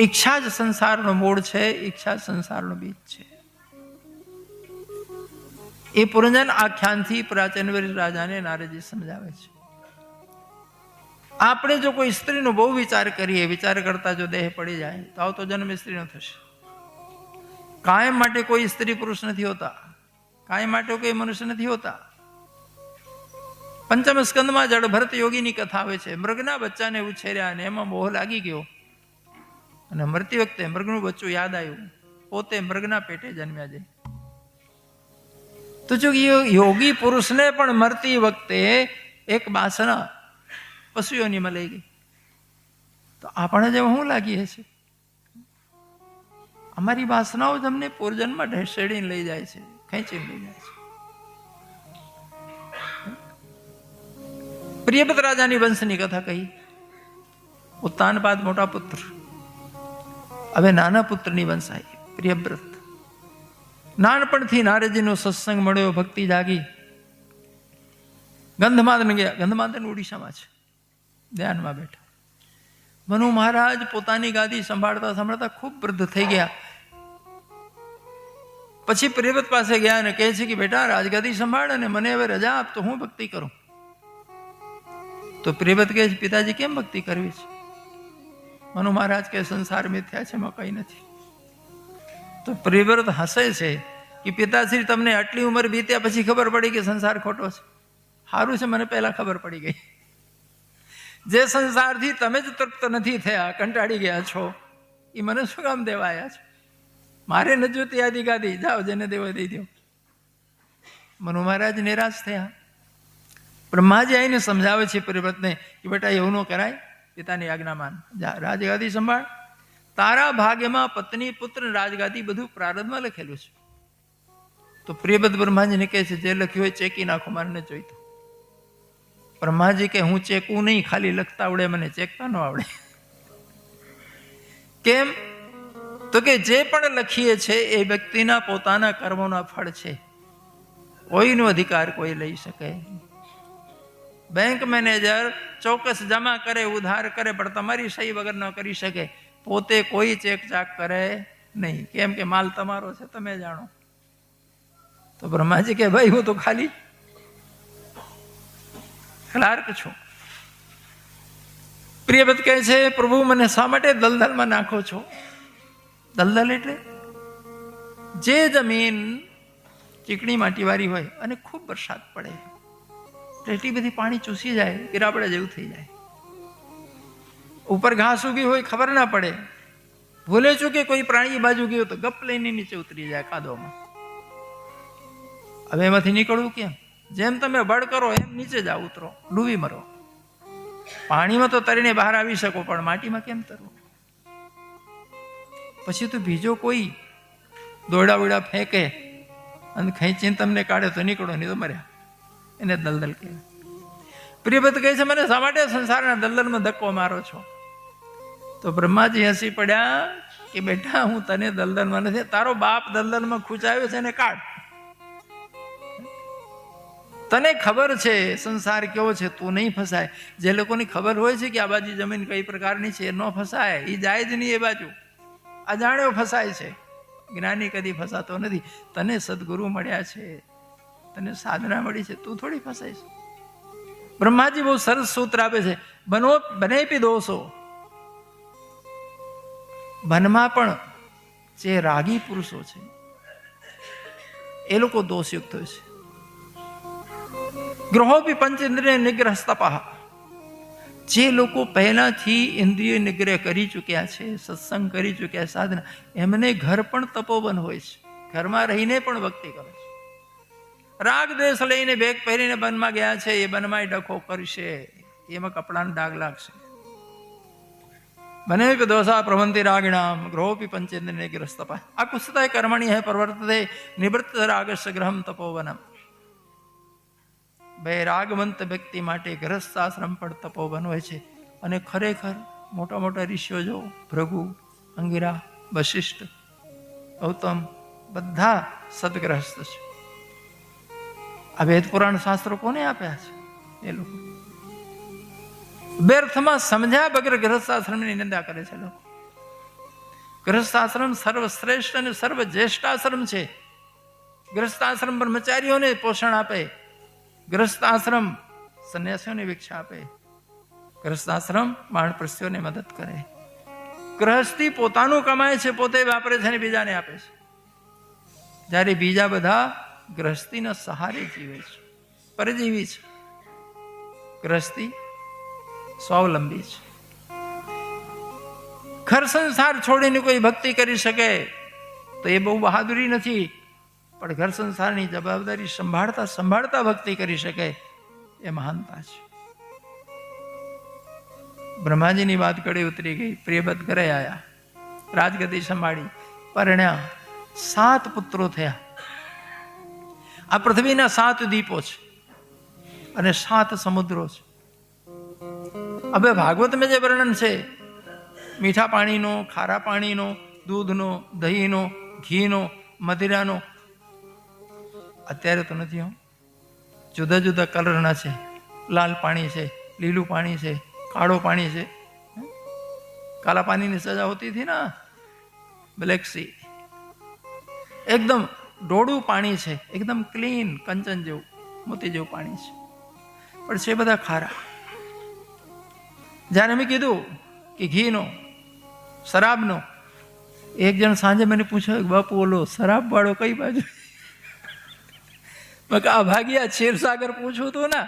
ઈચ્છા જ સંસારનો મૂળ છે, ઈચ્છા સંસારનો બીજ છે. એ પુરંજન આખ્યાનથી પ્રાચીનવીર રાજાને નારદજી સમજાવે છે. આપણે જો કોઈ સ્ત્રીનો બહુ વિચાર કરીએ, વિચાર કરતા જો દેહ પડી જાય તો આવતો જન્મ સ્ત્રીનો થશે. કાયમ માટે કોઈ સ્ત્રી પુરુષ નથી હોતા, કાયમ માટે કોઈ મનુષ્ય નથી હોતા. પંચમ સ્કંદમાં જડ ભરત યોગીની કથા આવે છે. મૃગના બચ્ચાને ઉછેર્યા અને એમાં મોહ લાગી ગયો અને મરતી વખતે મૃગનું બચ્ચું યાદ આવ્યું, પોતે મૃગના પેટે જન્મ્યા જાય. તો જો યોગી પુરુષને પણ મરતી વખતે એક વાસના પશુઓની લઈ ગઈ, તો આપણે જેમ શું લાગીએ છીએ? અમારી વાસનાઓ જ અમને પૂર્વજન્મમાં ઢસેડીને લઈ જાય છે, ખેંચીને લઈ જાય છે. પ્રિયવ્રત રાજાની વંશની કથા કહી. ઉત્તાનપાદ મોટા પુત્ર, હવે નાના પુત્રની વંશ આવી પ્રિયવ્રત. નાનપણથી નારદજીનો સત્સંગ મળ્યો, ભક્તિ જાગી. ગંધમાદન ગયા. ગંધમાદન ઓડિશામાં છે. ધ્યાનમાં બેઠા. મનુ મહારાજ પોતાની ગાદી સંભાળતા સંભાળતા ખૂબ વૃદ્ધ થઈ ગયા. પછી પ્રિયવ્રત પાસે ગયા અને કહે છે કે બેટા, રાજગાદી સંભાળ અને મને હવે રજા આપ તો હું ભક્તિ કરું. તો પ્રિયવ્રત કહે છે, પિતાજી કેમ ભક્તિ કરવી છે? મનુ મહારાજ કે સંસાર મિથ્યા છે, એમાં કઈ નથી. તો પ્રિયવ્રત હસે છે કે પિતાશ્રી, તમને આટલી ઉંમર વીત્યા પછી ખબર પડી કે સંસાર ખોટો છે. સારું છે, મને પહેલા ખબર પડી ગઈ. જે સંસારથી તમે જ તૃપ્ત નથી થયા, કંટાળી ગયા છો, એ મને શું કામ દેવા આવ્યા છો? મારે ન જોતી આદિ ગાદી, જાઓ જેને દેવો દઈ દો. મનુ મહારાજ નિરાશ થયા. બ્રહ્માજી આવીને સમજાવે છે પ્રિયવ્રતને કે બેટા એવું ન કરાય, પિતાની આજ્ઞા માન, જા રાજગાદી સંભાળ. તારા ભાગ્યમાં પત્ની પુત્ર રાજગાદી બધું પ્રારબ્ધમાં લખેલું છે. તો પ્રિયવ્રત બ્રહ્માજીને કહે છે, જે લખ્યું હોય ચેકી નાખો, મારે ન જોઈતું. બ્રહ્માજી કે હું ચેકું નહીં, ખાલી લખતા આવડે, મને ચેકતા ન આવડે. કેમ? તો કે જે પણ લખીએ છે એ વ્યક્તિના પોતાના કર્મોના ફળ છે, કોઈનો અધિકાર કોઈ લઈ શકે. બેંક મેનેજર ચોક્કસ જમા કરે, ઉધાર કરે, પણ તમારી સહી વગર ન કરી શકે. પોતે કોઈ ચેક ચાક કરે નહીં. કેમ કે માલ તમારો છે, તમે જાણો. તો બ્રહ્માજી કે ભાઈ, હું તો ખાલી ક્લાર્ક છું. પ્રિયવ્રત કહે છે, પ્રભુ મને શા માટે દલદલમાં નાખો છો? દલદલ એટલે જે જમીન ચીકણી માટીવાળી હોય અને ખૂબ વરસાદ પડે, એટલી બધી પાણી ચૂસી જાય કે રાબડા જેવું થઈ જાય. ઉપર ઘાસ ઉગી હોય ખબર ના પડે, ભૂલે ચૂકે કોઈ પ્રાણી બાજુ ગયું તો ગપ લઈને નીચે ઉતરી જાય કાદવમાં. હવે એમાંથી નીકળવું કેમ? જેમ તમે બળ કરો એમ નીચે જાઓ, ઉતરો, ડૂબી મરો. પાણીમાં તો તરીને બહાર આવી શકો, પણ માટીમાં કેમ તરવું? પછી તો બીજો કોઈ દોડા વોડા ફેંકે અને ખેંચીને તમને કાઢે તો નીકળો, નહીં તો મર્યા. એને દલદલ કહેવાય. પ્રિયવ્રત કહે છે, મને શા માટે સંસારના દલદલમાં ધક્કો મારો છો? તો બ્રહ્માજી હસી પડ્યા કે બેટા, હું તને દલદલમાં નથી, તારો બાપ દલદલમાં ખૂંચાયો છે, એને કાઢ. તને ખબર છે સંસાર કેવો છે, તું નહીં ફસાય. જે લોકોની ખબર હોય છે કે આ બાજુ જમીન કઈ પ્રકારની છે, એ ન ફસાય, એ જાય જ નહીં એ બાજુ. અજાણ્યો ફસાય છે, જ્ઞાની કદી ફસાતો નથી. તને સદગુરુ મળ્યા છે, તને સાધના મળી છે, તું થોડી ફસાય છે. બ્રહ્માજી બહુ સરસ સૂત્ર આપે છે, બને પી દોષો. વનમાં પણ જે રાગી પુરુષો છે એ લોકો દોષયુક્ત હોય છે. ગ્રહોપી પંચ ઇન્દ્રિય નિગ્રહ તપઃ. જે લોકો પહેલાથી ઇન્દ્રિય નિગ્રહ કરી ચૂક્યા છે, સત્સંગ કરી ચૂક્યા, સાધના, એમને ઘર પણ તપોવન હોય છે. ઘરમાં રહીને પણ ભક્તિ કરે છે. રાગ દ્વેષ લઈને બેગ પહેરીને વનમાં ગયા છે, એ વનમાં ડખો કરશે, એમાં કપડાનો ડાઘ લાગશે. બને દોષા પ્રવંતિ રાગિણામ ગ્રહોપી પંચેન્દ્રિય નિગ્રહ તપઃ. આ કુસ્તય કર્મણી હૈ પ્રવર્તતે નિવૃત્ત રાગસ્ય ગ્રહમ તપોવનમ. વૈરાગવંત વ્યક્તિ માટે ગ્રહસ્થાશ્રમ પણ તપોવન હોય છે. અને ખરેખર મોટા મોટા ઋષિઓ જો ભૃગુ, અંગિરા, વશિષ્ઠ, ગૌતમ બધા સદગ્રહસ્થ છે. આ વેદ પુરાણ શાસ્ત્રો કોને આપ્યા છે? એ લોકો વ્યર્થમાં સમજ્યા વગર ગ્રહસ્થાશ્રમની નિંદા કરે છે લોકો. ગૃહસ્થાશ્રમ સર્વશ્રેષ્ઠ અને સર્વજ્યેષ્ઠાશ્રમ છે. ગૃહસ્થાશ્રમ બ્રહ્મચારીઓને પોષણ આપે, ગૃહસ્થાશ્રમ સંન્યાસીઓને ભિક્ષા આપે, ગૃહસ્થાશ્રમ વાણપ્રસ્થીઓને મદદ કરે. ગૃહસ્થી પોતાનું કમાય છે, પોતે વાપરે છે અને બીજાને આપે છે. જ્યારે બીજા બધા ગૃહસ્થીના સહારે જીવે છે, પરજીવી છે. ગૃહસ્થી સ્વાવલંબી છે. ઘર સંસાર છોડીને કોઈ ભક્તિ કરી શકે તો એ બહુ બહાદુરી નથી, પણ ઘર સંસારની જવાબદારી સંભાળતા સંભાળતા ભક્તિ કરી શકે એ મહાનતા છે. બ્રહ્માજીની વાત કડી ઉતરી ગઈ. પ્રિયવ્રત ઘરે આવ્યા, રાજગદ્દી સંભાળી, પરણ્યા, 7 પુત્રો થયા. આ પૃથ્વીના 7 દીપો છે અને 7 સમુદ્રો છે. હવે ભાગવતમાં જે વર્ણન છે મીઠા પાણીનો, ખારા પાણીનો, દૂધનો, દહીંનો, ઘીનો, મદિરાનો, અત્યારે તો નથી હો. જુદા જુદા કલરના છે. લાલ પાણી છે, લીલું પાણી છે, કાળો પાણી છે. કાલા પાણીની સજા હોતી હતી ને, બ્લેક સી. એકદમ ડોળું પાણી છે, એકદમ ક્લીન, કંચન જેવું, મોતી જેવું પાણી છે, પણ છે બધા ખારા. જ્યારે મેં કીધું કે ઘીનો, શરાબનો, એક જણ સાંજે મને પૂછ્યું, બાપુ ઓલો શરાબ વાળો કઈ બાજુ? આ ભાગ્યા ક્ષીરસાગર પૂછું તું ને,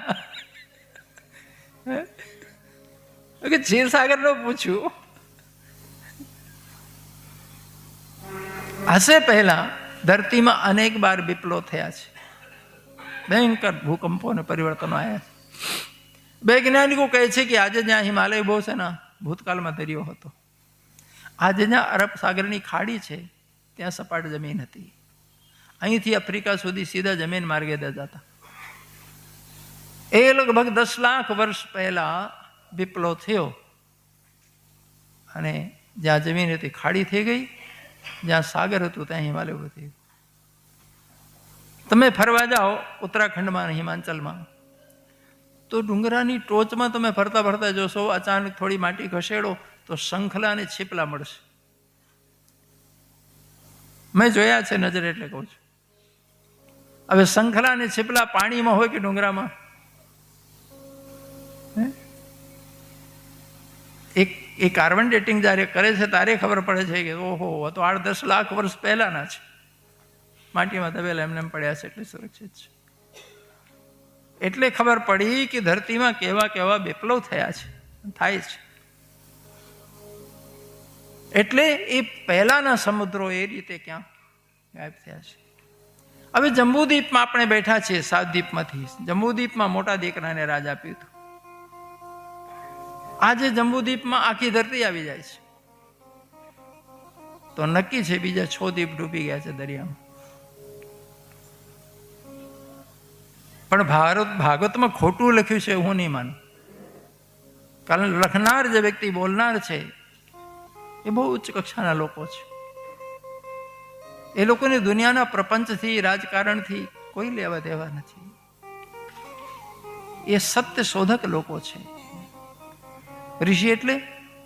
કે ક્ષીરસાગર નો પૂછ્યું. હશે પહેલા ધરતીમાં અનેક બાર વિપ્લવ થયા છે, ભયંકર ભૂકંપો અને પરિવર્તનો આવ્યા છે. વૈજ્ઞાનિકો કહે છે કે આજે જ્યાં હિમાલય બહુ છે ને, ભૂતકાળમાં દરિયો હતો. આજે જ્યાં અરબ સાગરની ખાડી છે ત્યાં સપાટ જમીન હતી. અહીંથી આફ્રિકા સુધી સીધા જમીન માર્ગે જતા. એ લગભગ 10 લાખ વર્ષ પહેલા વિપ્લવ થયો અને જ્યાં જમીન હતી ખાડી થઈ ગઈ, જ્યાં સાગર હતું ત્યાં હિમાલય ઉભું થયું. તમે ફરવા જાઓ ઉત્તરાખંડમાં, હિમાચલમાં, તો ડુંગરાની ટોચમાં તમે ફરતા ફરતા જોશો, અચાનક થોડી માટી ખસેડો તો શંખલા અને છીપલા મળશે. મેં જોયા છે નજરે, એટલે કહું છું. હવે શંખલા અને છીપલા પાણીમાં હોય કે ડુંગરામાં? એ કાર્બન ડેટિંગ જ્યારે કરે છે ત્યારે ખબર પડે છે કે ઓહો, તો 8-10 લાખ વર્ષ પહેલાના છે. માટીમાં દબેલા એમને પડ્યા છે એટલે સુરક્ષિત છે. એટલે ખબર પડી કે ધરતીમાં કેવા કેવા વિપ્લવ થયા છે, થાય છે. એટલે એ પહેલાના સમુદ્રો એ રીતે ક્યાં ગાયબ થયા છે. હવે જંબુદ્વીપમાં આપણે બેઠા છીએ, 7 દ્વીપમાંથી. જંબુદ્વીપમાં મોટા દીકરાને રાજ આપ્યું હતું. આજે જંબુદ્વીપમાં આખી ધરતી આવી જાય છે તો નક્કી છે બીજા 6 દ્વીપ ડૂબી ગયા છે દરિયામાં. પણ ભાગવતમાં ખોટું લખ્યું છે હું નહીં માનું. કારણ લખનાર જે વ્યક્તિ, બોલનાર છે, એ બહુ ઉચ્ચ કક્ષાના લોકો છે. એ લોકોને દુનિયાના પ્રપંચથી, રાજકારણથી કોઈ લેવા દેવા નથી. એ સત્ય શોધક લોકો છે. ઋષિ એટલે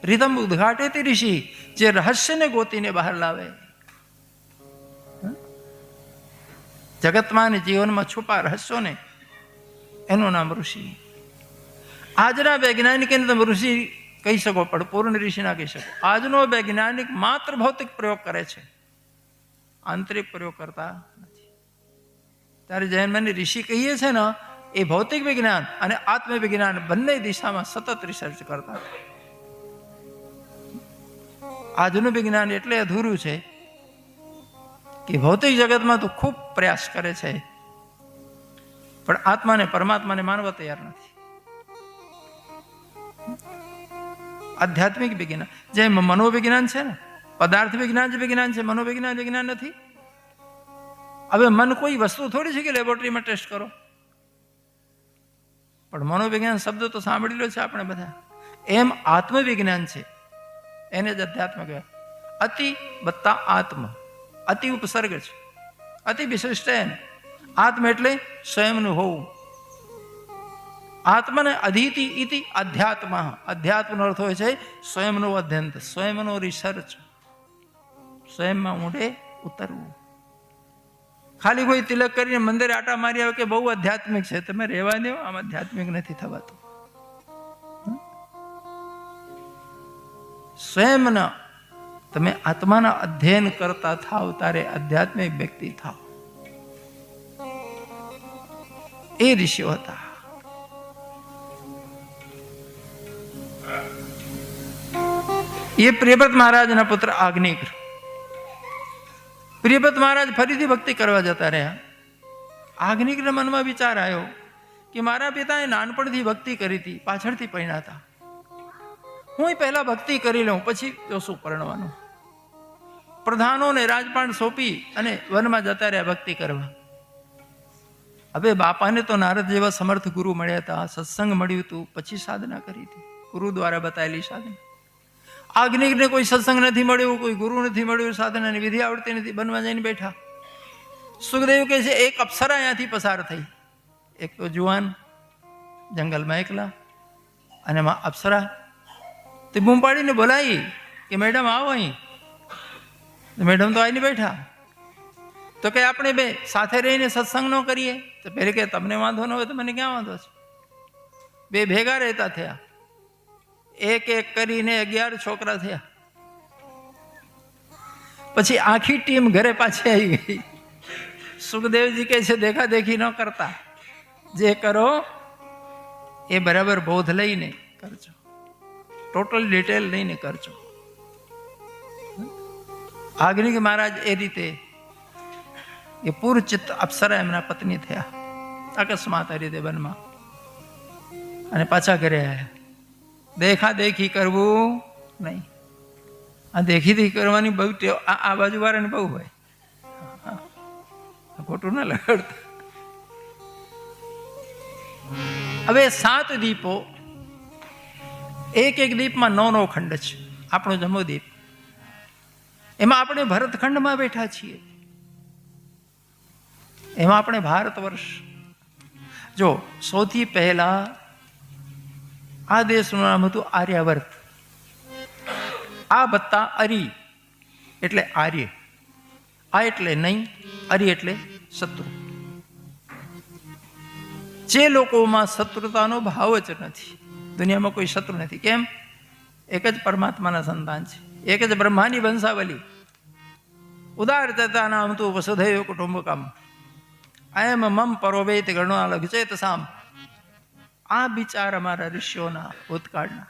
રીતમ ઉદ્ઘાટે તે ઋષિ, જે રહસ્યને ગોતીને બહાર લાવે. જગતમાં અને જીવનમાં છુપા રહસ્યોને, એનું નામ ઋષિ. આજના વૈજ્ઞાનિકને તમે ઋષિ કહી શકો, પણ પૂર્ણ ઋષિ ના કહી શકો. આજનો વૈજ્ઞાનિક માત્ર ભૌતિક પ્રયોગ કરે છે, આંતરિક પ્રયોગ કરતા નથી. ત્યારે જૈનମାନେ ઋષિ કહીએ છે ને, એ ભૌતિક વિજ્ઞાન અને આત્મવિજ્ઞાન બંને દિશામાં સતત રિસર્ચ કરતા. આજનું વિજ્ઞાન એટલે અધૂરું છે કે ભૌતિક જગતમાં તો ખૂબ પ્રયાસ કરે છે, પણ આત્માને, પરમાત્માને માનવા તૈયાર નથી. આધ્યાત્મિક વિજ્ઞાન જે મનોવિજ્ઞાન છે ને, પદાર્થ વિજ્ઞાન જ વિજ્ઞાન છે, મનોવિજ્ઞાન વિજ્ઞાન નથી. હવે મન કોઈ વસ્તુ થોડી છે કે લેબોરેટરીમાં ટેસ્ટ કરો. પણ મનોવિજ્ઞાન શબ્દ તો સાંભળી લો છે આપણે બધા. એમ આત્મવિજ્ઞાન છે, એને જ અધ્યાત્મ કહેવાય. અતિ વત્તા આત્મ, અતિ ઉપસર્ગ છે, અતિ વિશિષ્ટ. આત્મ એટલે સ્વયંનું હોવું. આત્મને અધિતિ ઇતિ અધ્યાત્મ. અધ્યાત્મનો અર્થ હોય છે સ્વયંનો અધ્યયન, સ્વયંનો રિસર્ચ. સ્વયંમાં ઊંડે ઉતરવું. ખાલી કોઈ તિલક કરીને મંદિરે આટા મારી આવે કે બહુ આધ્યાત્મિક છે, તમે રહેવા દો, આમ આધ્યાત્મિક નથી થવાતું. સ્વયંના તમે આત્માના અધ્યયન કરતા થાવ તારે આધ્યાત્મિક વ્યક્તિ થાવ. એ ઋષિઓ હતા. એ પ્રિયવ્રત મહારાજના પુત્ર આજ્ઞિક. પ્રિયવ્રત મહારાજ ફરીથી ભક્તિ કરવા જતા રહ્યા. આજ્ઞિકના મનમાં વિચાર આવ્યો કે મારા પિતાએ નાનપણથી ભક્તિ કરી હતી, પાછળથી પરણ્યા હતા. હું પહેલા ભક્તિ કરી લઉં, પછી જોશું પરણવાનું. પ્રધાનોને રાજપાટ સોંપી અને વનમાં જતા રહ્યા ભક્તિ કરવા. હવે બાપાને તો નારદ જેવા સમર્થ ગુરુ મળ્યા હતા, સત્સંગ મળ્યું હતું, પછી સાધના કરી હતી, ગુરુ દ્વારા બતાવેલી સાધના. આજ્ઞિકને કોઈ સત્સંગ નથી મળ્યું, કોઈ ગુરુ નથી મળ્યું, સાધનાની વિધિ આવડતી નથી, બનવા જઈને બેઠા. સુખદેવ કહે છે એક અપ્સરા અહીંયાથી પસાર થઈ. એક તો જુવાન જંગલમાં એકલા, અને માં અપ્સરા તે બૂમ પાડીને બોલાવી કે મેડમ આવો અહીં. મેડમ તો આવીને બેઠા. તો કે આપણે બે સાથે રહીને સત્સંગ ન કરીએ? તો પહેલે કે તમને વાંધો ન હોય તો મને ક્યાં વાંધો છે. બે ભેગા રહેતા થયા, એક એક કરીને 11 છોકરા થયા. પછી આખી ટીમ ઘરે પાછી આવી ગઈ. સુખદેવજી કહે છે દેખા દેખી ન કરતા, જે કરો એ બરાબર બોધ લઈને કરજો, ટોટલ ડિટેલ લઈને કરજો. આજ્ઞિક મહારાજ એ રીતે એ પૂર્વચિત્ત અપ્સરા એમના પત્ની થયા અકસ્માત આ રીતે વનમાં, અને પાછા ઘરે આવ્યા. દેખા દેખી કરવું નહીં. આ દેખી કરવાની બહુ ટેવ આ બાજુ વાળાને બહુ હોય. ખોટું ના લગાડતા. હવે 7 દીપો, એક એક દીપમાં 9 ખંડ છે. આપણો જમ્બોદીપ, એમાં આપણે ભરતખંડમાં બેઠા છીએ. એમાં આપણે ભારત વર્ષ. જો સૌથી પહેલા આ દેશનું નામ હતું આર્યાવર્ત. આ બત્તા અરી એટલે આર્ય, આ એટલે નહીં, અરી એટલે શત્રુ. જે લોકોમાં શત્રુતાનો ભાવ જ નથી, દુનિયામાં કોઈ શત્રુ નથી. કેમ? એક જ પરમાત્માના સંતાન છે, એક જ બ્રહ્માની વંશાવલી. ઉદારતા નામ તું વસુધૈવ કુટુંબકમ એમ મમ પરોવેત ગણો ચેત સામ. આ વિચાર અમારા ઋષિઓના ભૂતકાળના.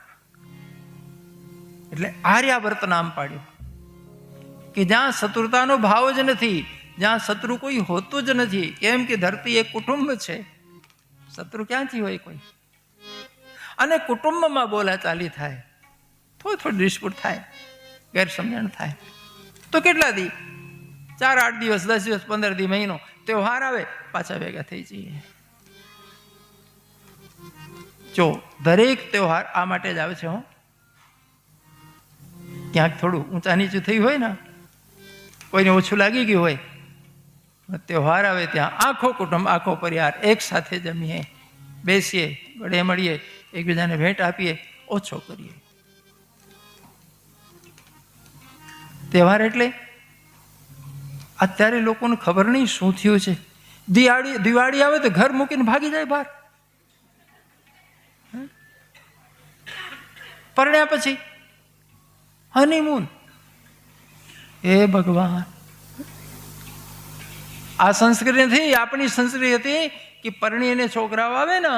એટલે આર્યાવર્ત નામ પાડ્યું કે જ્યાં શત્રુતાનો ભાવ જ નથી, જ્યાં શત્રુ કોઈ હોતું જ નથી. કેમ કે ધરતી એક કુટુંબ છે, શત્રુ ક્યાંથી હોય કોઈ? અને કુટુંબમાં બોલાચાલી થાય, થોડી ડિસ્પ્યુટ થાય, ગેરસમજણ થાય, તો કેટલા દી? 4-8 દિવસ, 10 દિવસ, 15 દી, મહિનો, તહેવાર આવે પાછા ભેગા થઈ જઈએ. જો દરેક તહેવાર આ માટે જ આવે છે. ક્યાંક થોડું ઊંચા નીચું થયું હોય ને, કોઈને ઓછું લાગી ગયું હોય, તહેવાર આવે ત્યાં આખો કુટુંબ, આખો પરિવાર એક સાથે જમીએ, બેસીએ, ગળે મળીએ, એકબીજાને ભેટ આપીએ, ઓછો કરીએ. તહેવાર એટલે અત્યારે લોકોને ખબર નહીં શું થયું છે. દિવાળી આવે તો ઘર મૂકીને ભાગી જાય બહાર. પરણ્યા પછી હનીમૂન. હે ભગવાન, આ સંસ્કૃતિ નથી. આપણી સંસ્કૃતિ હતી કે પરણીને છોકરાઓ આવે ને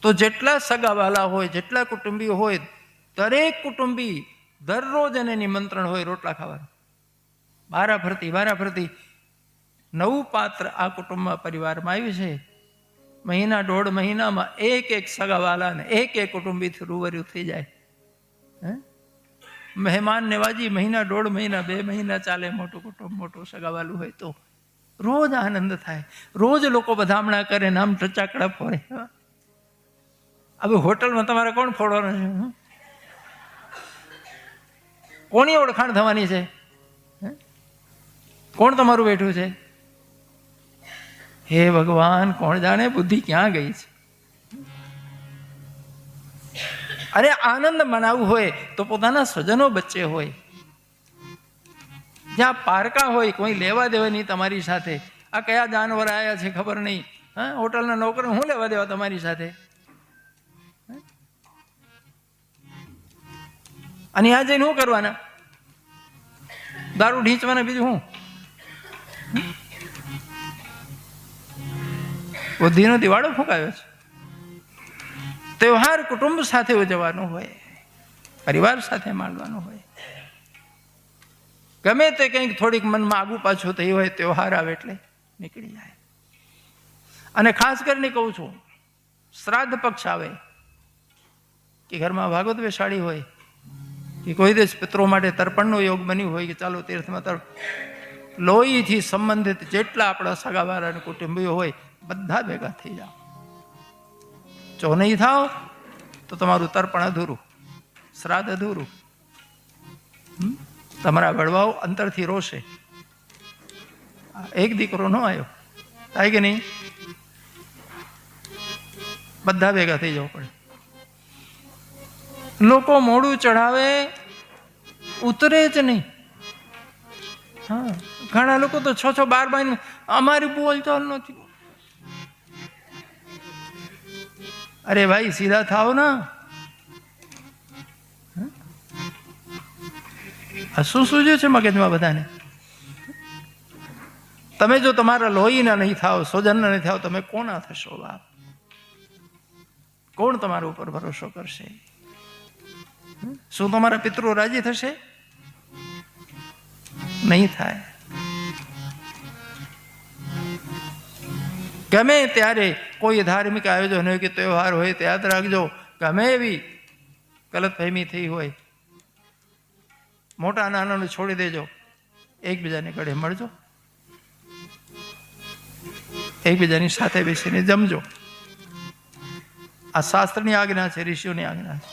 તો જેટલા સગાવાલા હોય, જેટલા કુટુંબી હોય, દરેક કુટુંબી દરરોજ એને નિમંત્રણ હોય રોટલા ખાવાનું. વારાફરતી નવું પાત્ર આ કુટુંબમાં, પરિવારમાં આવ્યું છે. મહિના 1.5 મહિનામાં એક સગાવાલાને એક કુટુંબીથી રૂબરૂ થઈ જાય. મહેમાન નેવાજી મહિના, 1.5 મહિના, 2 મહિના ચાલે. મોટું કુટુંબ, મોટું સગાવાલું હોય તો રોજ આનંદ થાય. રોજ લોકો વધામણા કરે, નામ ટચાકડા ફોડે. હવે હોટલમાં તમારે કોણ ફોડવાનું છે? કોની ઓળખાણ થવાની છે? કોણ તમારું બેઠું છે? હે ભગવાન, કોણ જાણે બુદ્ધિ ક્યાં ગઈ છે? અરે આનંદ મનાવવું હોય તો પોતાના સ્વજનો વચ્ચે હોય, જ્યાં પારકા હોય, કોઈ લેવા દેવા નહીં તમારી સાથે. આ કયા જાનવર આવ્યા છે ખબર નહીં. હા, હોટલના નોકર હું લેવા દેવા તમારી સાથે? અને આ જઈને શું કરવાના? દારૂ ઢીંચવાના, બીજું હું? બુદ્ધિનો દિવાળો ફૂંકાયો છે. તહેવાર કુટુંબ સાથે ઉજવવાનો હોય, પરિવાર સાથે માણવાનો હોય. ગમે તે કંઈક થોડીક મનમાં આગુ પાછું થઈ હોય, તહેવાર આવે એટલે નીકળી જાય. અને ખાસ કરીને કહું છું, શ્રાદ્ધ પક્ષ આવે કે ઘરમાં ભાગવત બેસાડી હોય કે કોઈ દિવસ પિતરો માટે તર્પણનો યોગ બન્યું હોય કે ચાલો તીર્થમાં લોહીથી સંબંધિત જેટલા આપણા સગાવાળા અને કુટુંબીઓ હોય બધા ભેગા થઈ જાઓ. જો નહીં થાવ તો તમારું તર્પણ અધૂરું, શ્રાદ્ધ અધૂરું. તમારા વડવાઓ અંતરથી રોશે, એક દીકરો ન આવ્યો, થાય કે નહીં? બધા ભેગા થઈ જવું પડે. લોકો મોડું ચઢાવે, ઉતરે જ નહીં. હા, ઘણા લોકો તો 6-12 અમારી બોલચાલ નથી. અરે ભાઈ, સીધા થાવ ના. આ શું સૂજ્યું છે મગજમાં બધાને? તમે જો તમારા લોહીના નહીં થાવ, સ્વજનના નહીં થાવ, તમે કોના થશો બાપ? કોણ તમારા ઉપર ભરોસો કરશે? શું તમારા પિતરો રાજી થશે? નહીં થાય. ગમે ત્યારે કોઈ ધાર્મિક આયોજન હોય કે તહેવાર હોય તો યાદ રાખજો, ગમે એવી ગલતફહેમી થઈ હોય, મોટા નાનાનું છોડી દેજો, એકબીજાને ગળે મળજો, એકબીજાની સાથે બેસીને જમજો. આ શાસ્ત્રની આજ્ઞા છે, ઋષિઓની આજ્ઞા છે.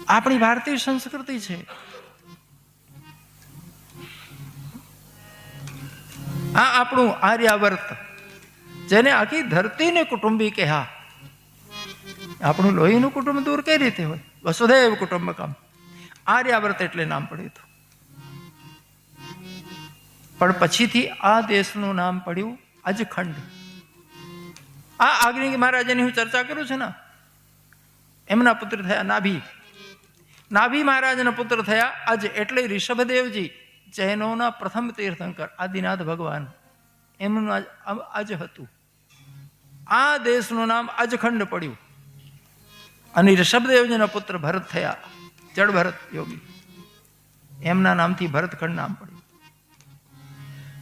આપણી ભારતીય સંસ્કૃતિ છે. આ આપણું આર્યાવર્ત, જેને આખી ધરતીને કુટુંબી કહ્યા. આપણું લોહીનું કુટુંબ દૂર કઈ રીતે હોય? વસુધૈવ કુટુંબકમ. આર્યાવર્ત એટલે નામ પડ્યું હતું. પણ પછીથી આ દેશનું નામ પડ્યું અજખંડ. આ આગ્નિક મહારાજની હું ચર્ચા કરું છું ને, એમના પુત્ર થયા નાભી. નાભી મહારાજના પુત્ર થયા અજ, એટલે ઋષભદેવજી જૈનોના પ્રથમ તીર્થંકર આદિનાથ ભગવાન, એમનું અજ હતું. આ દેશનું નામ અજખંડ પડ્યું. અને ઋષભદેવજીના પુત્ર ભરત થયા, જડ ભરત યોગી, એમના નામથી ભરતખંડ નામ પડ્યું.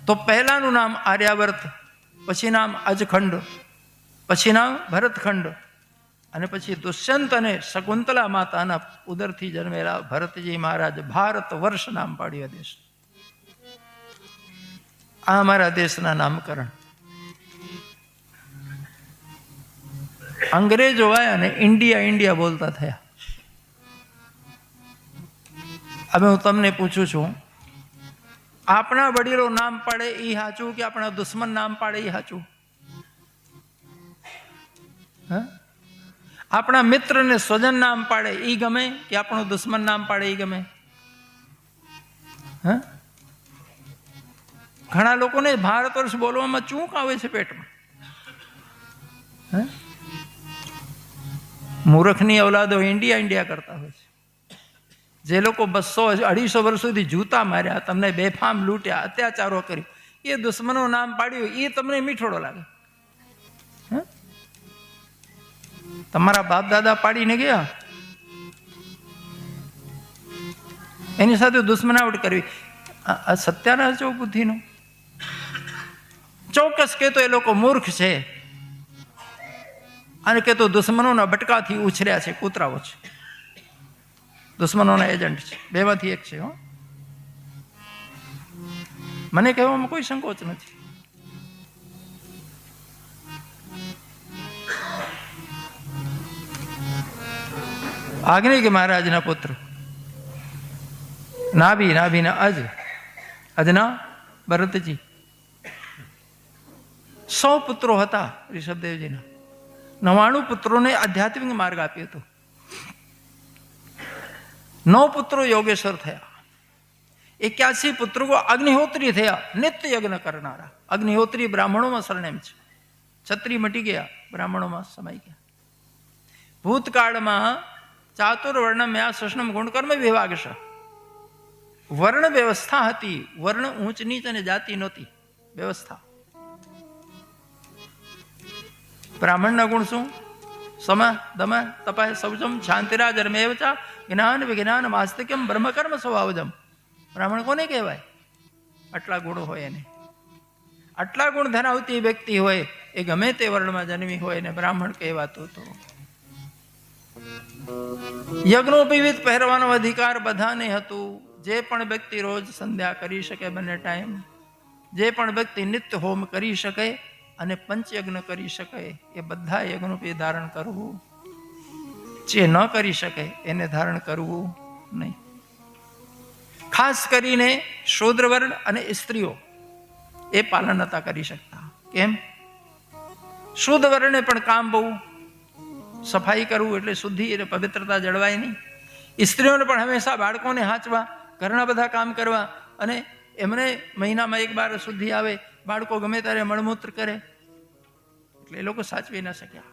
તો પહેલાનું નામ આર્યાવર્ત, પછી નામ અજખંડ, પછી નામ ભરતખંડ, અને પછી દુષ્યંત અને શકુંતલા માતાના ઉદરથી જન્મેલા ભરતજી મહારાજ ભારત વર્ષ નામ પાડ્યું દેશ. આ અમારા દેશના નામકરણ. અંગ્રેજો આવ્યા અને ઇન્ડિયા ઇન્ડિયા બોલતા થયા. હવે હું તમને પૂછું છું, આપણા વડીલો નામ પાડે એ સાચું કે આપણા દુશ્મન નામ પાડે એ સાચું? આપણા મિત્ર ને સ્વજન નામ પાડે એ ગમે કે આપણું દુશ્મન નામ પાડે એ ગમે? ઘણા લોકોને ભારત વર્ષ બોલવામાં ચૂંક આવે છે પેટમાં. મૂર્ખની અવલાદો ઇન્ડિયા ઇન્ડિયા કરતા હોય છે. જે લોકો 200-250 વર્ષ સુધી જૂતા માર્યા, તમને બેફામ લૂંટ્યા, અત્યાચારો કર્યો, એ દુશ્મનો નામ પાડ્યું, એ તમને મીઠોડો લાગે? તમારા બાપ દાદા પાડીને ગયા, એની સાથે દુશ્મનાવટ કરવી, આ સત્યાનાશ જો બુદ્ધિનો. ચોક્કસ કે તો એ લોકો મૂર્ખ છે, અને કે તો દુશ્મનોના બટકાથી ઉછર્યા છે, કૂતરાઓ છે, દુશ્મનોના એજન્ટ છે. બેમાંથી એક છે. મને કહેવામાં કોઈ સંકોચ નથી. આગ્નેય મહારાજના પુત્ર નાભીના અજના ભરતજી. 100 પુત્રો હતા ઋષભદેવજીના. 99 પુત્રોને આધ્યાત્મિક માર્ગ આપ્યો હતો. 9 પુત્રો યોગેશ્વર થયા. 81 પુત્રો અગ્નિહોત્રી થયા, નિત્ય યજ્ઞ કરનારા. અગ્નિહોત્રી બ્રાહ્મણોમાં સરનેમ છે. છત્રી મટી ગયા, બ્રાહ્મણોમાં સમાઈ ગયા. ભૂતકાળમાં ચાતુર્વર્ણમ યા સૃષ્ણમ ગુણકર્મ વિભાગ છે. વર્ણ વ્યવસ્થા હતી. વર્ણ ઊંચ નીચ અને જાતિ નહોતી, વ્યવસ્થા. બ્રાહ્મણના ગુણ શું? સમ દમ તપ શૌચમ શાંતિરાજરમેવ ચ જ્ઞાન વિજ્ઞાન માસ્તિક્યમ બ્રહ્મકર્મ સ્વભાવજમ. બ્રાહ્મણ કોને કહેવાય? આટલા ગુણો હોય એને. આટલા ગુણ ધરાવતી વ્યક્તિ હોય એ ગમે તે વર્ણમાં જન્મી હોય એને બ્રાહ્મણ કહેવાતું હતું. યજ્ઞોપવિત પહેરવાનો અધિકાર બધાને હતું. જે પણ વ્યક્તિ રોજ સંધ્યા કરી શકે, બંને ટાઈમ, જે પણ વ્યક્તિ નિત્ય હોમ કરી શકે અને પંચયજ્ઞ કરી શકે, એ બધા યજ્ઞોપવિત ધારણ કરવું. જે ન કરી શકે એને ધારણ કરવું નહીં. ખાસ કરીને શૂદ્રવર્ણ અને સ્ત્રીઓ એ પાલન નતા કરી શકતા. કેમ? શુદ્ધ વર્ણે પણ કામ બહુ, સફાઈ કરવું એટલે શુદ્ધિ એટલે પવિત્રતા જળવાય નહીં. સ્ત્રીઓને પણ હંમેશા બાળકોને હાંચવા, ઘરના બધા કામ કરવા, અને એમને મહિનામાં એક વાર શુદ્ધિ આવે. બાળકો ગમે ત્યારે મળમૂત્ર કરે એટલે એ લોકો સાચવી ના શક્યા.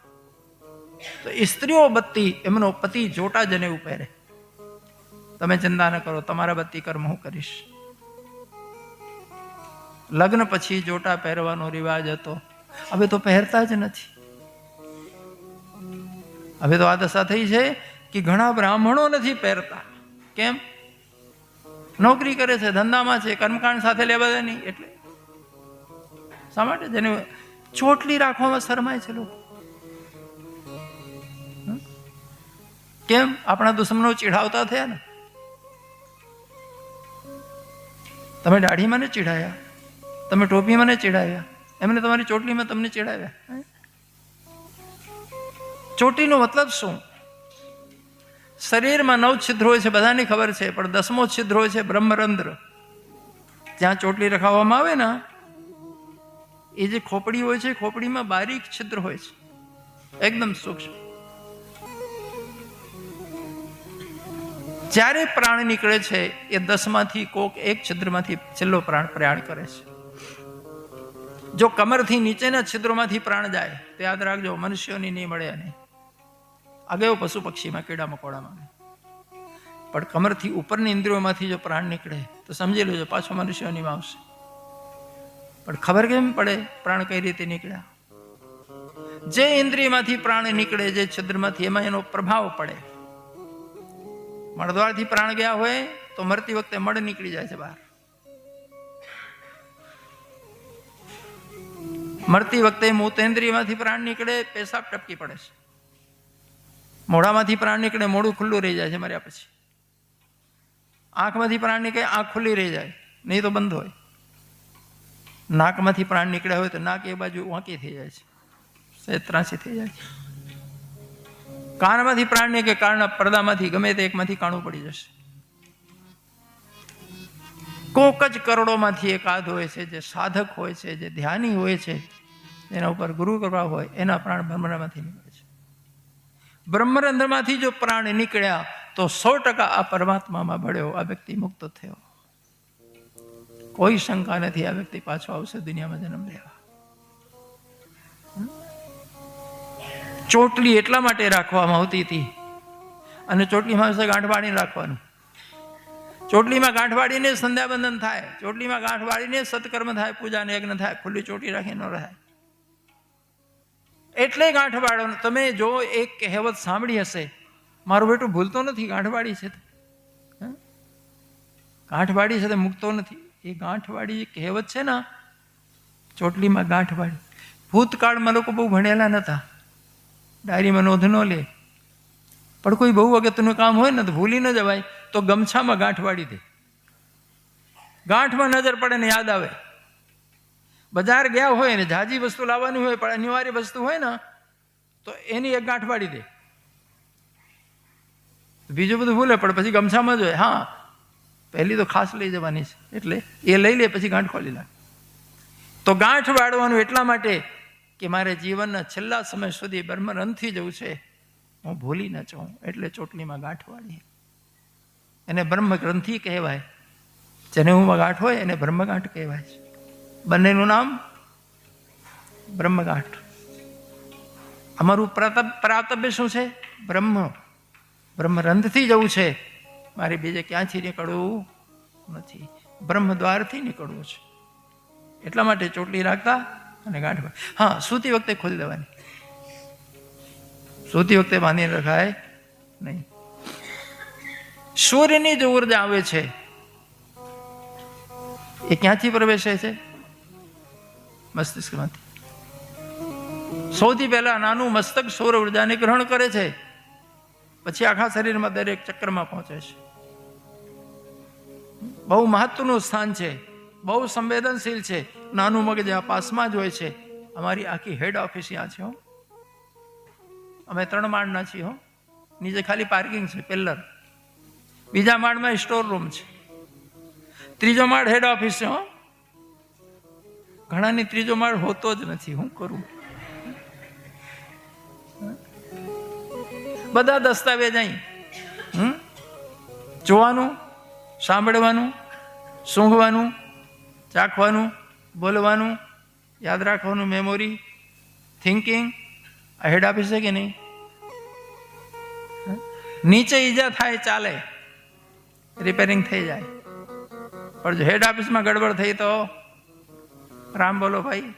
તો સ્ત્રીઓ બત્તી એમનો પતિ જોટા જનેવું પહેરે. તમે ચિંતા ન કરો, તમારા બત્તી કર્મ હું કરીશ. લગ્ન પછી જોટા પહેરવાનો રિવાજ હતો. હવે તો પહેરતા જ નથી. હવે તો આ દશા થઈ છે કે ઘણા બ્રાહ્મણો નથી પહેરતા. કેમ? નોકરી કરે છે, ધંધામાં છે, કર્મકાંડ સાથે લેવા નહીં. એટલે શા માટે? જેને ચોટલી રાખવામાં શરમાય છે લોકો. કેમ? આપણા દુશ્મનો ચીડાવતા થયા ને. તમે દાઢીમાં ને ચીડાયા, તમે ટોપીમાં ને ચીડાવ્યા, એમને તમારી ચોટલીમાં તમને ચીડાવ્યા. ચોટીનો મતલબ શું? શરીરમાં 9 છિદ્ર હોય છે, બધાને ખબર છે, પણ 10મો છિદ્ર હોય છે બ્રહ્મરંધ્ર. જ્યાં ચોટલી રખાવવામાં આવે ને, એ જે ખોપડી હોય છે, ખોપડીમાં બારીક છિદ્ર હોય છે, એકદમ સૂક્ષ્મ. જ્યારે પ્રાણ નીકળે છે એ 10માંથી કોક એક છિદ્રમાંથી છેલ્લો પ્રાણ પ્રયાણ કરે છે. જો કમરથી નીચેના છિદ્રોમાંથી પ્રાણ જાય તો યાદ રાખજો, મનુષ્યોની નહીં મળે. અને આગળ પશુ પક્ષીમાં, કીડા મકોડામાં. પણ કમરથી ઉપરની ઇન્દ્રિયોમાંથી જો પ્રાણ નીકળે તો સમજી લેજો પાછો મનુષ્યોની આવશે. પણ ખબર કેમ પડે પ્રાણ કઈ રીતે નીકળ્યા? જે ઇન્દ્રિયમાંથી પ્રાણ નીકળે, જે છિદ્રમાંથી, એમાં એનો પ્રભાવ પડે. મળદ્વારથી પ્રાણ ગયા હોય તો મરતી વખતે મળ નીકળી જાય છે બહાર. મરતી વખતે મૂતેન્દ્રિયમાંથી પ્રાણ નીકળે, પેશાબ ટપકી પડે છે. મોઢામાંથી પ્રાણ નીકળે, મોઢું ખુલ્લું રહી જાય છે મર્યા પછી. આંખમાંથી પ્રાણ નીકળે, આંખ ખુલ્લી રહી જાય, નહીં તો બંધ હોય. નાકમાંથી પ્રાણ નીકળ્યા હોય તો નાક એ બાજુ વાંકી થઈ જાય છે, ત્રાસી થઈ જાય છે. કાનમાંથી પ્રાણ નીકળે, કાનના પડદામાંથી ગમે તે એકમાંથી કાણું પડી જશે. કોક જ કરોડોમાંથી એકાદ હોય છે જે સાધક હોય છે, જે ધ્યાની હોય છે, એના ઉપર ગુરુ કરવા હોય, એના પ્રાણ બ્રહ્મરંધ્રમાંથી નીકળે છે. બ્રહ્મરંધ્રમાંથી જો પ્રાણ નીકળ્યા તો 100% આ પરમાત્મામાં ભળ્યો, આ વ્યક્તિ મુક્ત થયો. કોઈ શંકા નથી આ વ્યક્તિ પાછો આવશે દુનિયામાં જન્મ લેવા. ચોટલી એટલા માટે રાખવામાં આવતી હતી, અને ચોટલીમાં ગાંઠ વાળીને રાખવાનું. ચોટલીમાં ગાંઠ વાળીને સંધ્યાબંધન થાય, ચોટલીમાં ગાંઠ વાળીને સત્કર્મ થાય, પૂજા ને યજ્ઞ થાય. ખુલ્લી ચોટી રાખી ન રહે. એટલે ગાંઠ વાળવાનું. તમે જો એક કહેવત સાંભળી હશે, મારું બેટું ભૂલતો નથી, ગાંઠવાડી છે, ગાંઠવાડી છે, મૂકતો નથી. એ ગાંઠવાડી જે કહેવત છે ને, ચોટલીમાં ગાંઠવાડી. ભૂતકાળમાં લોકો બહુ ભણેલા નતા, ડાયરીમાં નોંધ ન લે. પણ કોઈ બહુ અગત્યનું કામ હોય ને તો ભૂલી ન જવાય, તો ગમછામાં ગાંઠવાડી દે. ગાંઠમાં નજર પડે ને યાદ આવે. બજાર ગયા હોય ને જાજી વસ્તુ લાવવાની હોય, પણ અનિવાર્ય વસ્તુ હોય ને તો એની એક ગાંઠ વાળી દે. બીજું બધું ભૂલે, પણ પછી ગમછામાં જોઈએ. હા, પહેલી તો ખાસ લઈ જવાની છે, એટલે એ લઈ લે, પછી ગાંઠ ખોલી નાખે. તો ગાંઠ વાળવાનું એટલા માટે કે મારે જીવનના છેલ્લા સમય સુધી બ્રહ્મરંધથી જવું છે, હું ભૂલી ન જાઉં. એટલે ચોટલીમાં ગાંઠ વાળી. એને બ્રહ્મ ગ્રંથિ કહેવાય. જનેઉમાં ગાંઠ હોય એને બ્રહ્મગાંઠ કહેવાય છે. બંનેનું નામ બ્રહ્મગાંઠ. અમારું પ્રાતવ્ય શું છે? બ્રહ્મરંધથી જવું છે, મારે બીજે ક્યાંથી નીકળવું નથી, બ્રહ્મ દ્વારથી નીકળવું છે. એટલા માટે ચોટલી રાખતા અને ગાંઠ. હા, સૂતી વખતે ખોલી દેવાની, સૂતી વખતે બાંધીને રખાય નહીં. સૂર્યની જે ઉર્જા આવે છે એ ક્યાંથી પ્રવેશે છે? મસ્તિષ્કમાંથી. સૌથી પહેલા નાનું મસ્તક સૌર ઉર્જાને ગ્રહણ કરે છે, પછી આખા શરીરમાં દરેક ચક્રમાં પહોંચે છે. બહુ મહત્વનું સ્થાન છે, બહુ સંવેદનશીલ છે. નાનું મગજ આ પાસમાં જ હોય છે. અમારી આખી હેડ ઓફિસ ત્યાં છે. અમે 3 માળના છીએ. નીચે ખાલી પાર્કિંગ છે, પિલ્લર. બીજા માળમાં સ્ટોર રૂમ છે. 3જો માળ હેડ ઓફિસ છે. ઘણાની 3જો માળ હોતો જ નથી. હું કરું? બધા દસ્તાવેજ અહીં. જોવાનું, સાંભળવાનું, સૂંઘવાનું, ચાખવાનું, બોલવાનું, યાદ રાખવાનું, મેમોરી, થિંકિંગ, આ હેડ ઓફિસ છે કે નહીં? નીચે ઈજા થાય ચાલે, રિપેરિંગ થઈ જાય, પણ જો હેડ ઓફિસમાં ગડબડ થઈ તો રામ બોલો ભાઈ.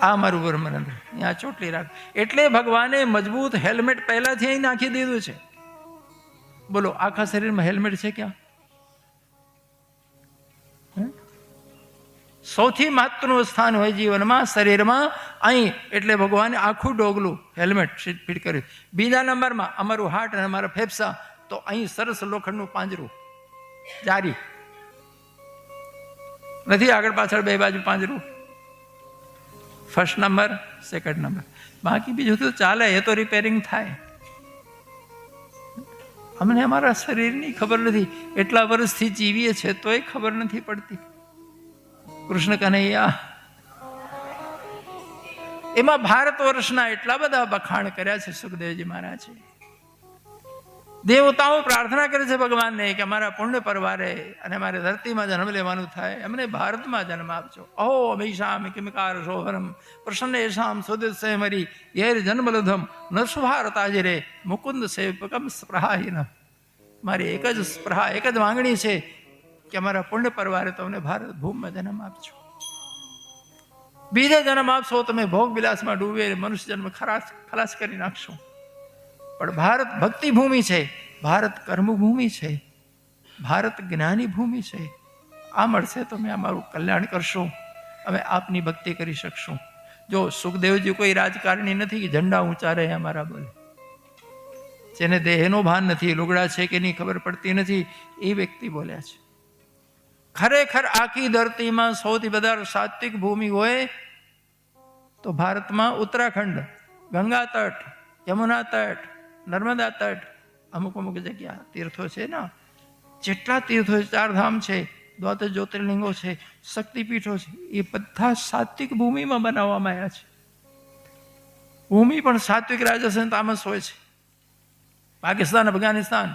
આ મારું બ્રહ્મરંધ્ર, અહીંયા ચોટલી રાખ. એટલે ભગવાને મજબૂત હેલ્મેટ પહેલાથી અહીં નાખી દીધું છે. બોલો, આખા શરીરમાં હેલ્મેટ છે ક્યાં? સૌથી મહત્વનું સ્થાન હોય જીવનમાં શરીરમાં અહીં, એટલે ભગવાને આખું ડોગલું હેલ્મેટ ફિટ કર્યું. બીજા નંબરમાં અમારું હાર્ટ અને અમારા ફેફસા, તો અહીં સરસ લોખંડનું પાંજરું, જારી નથી, આગળ પાછળ બે બાજુ પાંજરું. First number, second number. બાકી બીજું તો ચાલે, એ તો રિપેરિંગ થાય. અમને અમારા શરીરની ખબર નથી. એટલા વર્ષથી જીવીએ છે તોય ખબર નથી પડતી. કૃષ્ણ કનૈયા એમાં ભારત વર્ષના એટલા બધા વખાણ કર્યા છે સુખદેવજી મહારાજે. દેવતાઓ પ્રાર્થના કરે છે ભગવાનને કે અમારા પુણ્ય પરવારે અને અમારે ધરતીમાં જન્મ લેવાનું થાય, અમને ભારતમાં જન્મ આપજો. અહો અમીશામ કિમકાર શોભરમ પ્રસન્ન એશામ સુદિત મરી યેર જન્મલધમ નરસુ ભારતાજરે મુકુંદ સેવકમ સ્પ્રહાહીન. મારી એક જ સ્પ્રહા, એક જ માંગણી છે કે અમારા પુણ્ય પરવારે તમને ભારત ભૂમિમાં જન્મ આપજો. બીજે જન્મ આપશો તમે ભોગ વિલાસમાં ડૂબે મનુષ્ય જન્મ ખલાસ કરી નાખશો. પણ ભારત ભક્તિ ભૂમિ છે, ભારત કર્મભૂમિ છે, ભારત જ્ઞાની ભૂમિ છે. આ મળશે તો અમે અમારું કલ્યાણ કરશું, અમે આપની ભક્તિ કરી શકશું. જો સુખદેવજી કોઈ રાજકારણી નથી કે ઝંડા ઊંચા રહે અમારા બોલે, જેને દેહનો ભાન નથી, લુગડા છે કે નહીં ખબર પડતી નથી, એ વ્યક્તિ બોલ્યા છે. ખરેખર આખી ધરતીમાં સૌથી વધારે સાત્વિક ભૂમિ હોય તો ભારતમાં ઉત્તરાખંડ, ગંગા તટ, યમુના તટ, નર્મદા તટ, અમુક અમુક જગ્યા તીર્થો છે ને, જેટલા તીર્થો છે, 4 ધામ છે, 12 જ્યોતિર્લિંગો છે, શક્તિપીઠો છે, એ બધા સાત્વિક ભૂમિમાં બનાવવામાં આવ્યા છે. ભૂમિ પણ સાત્વિક, રાજસ અને તામસ હોય છે. પાકિસ્તાન, અફઘાનિસ્તાન,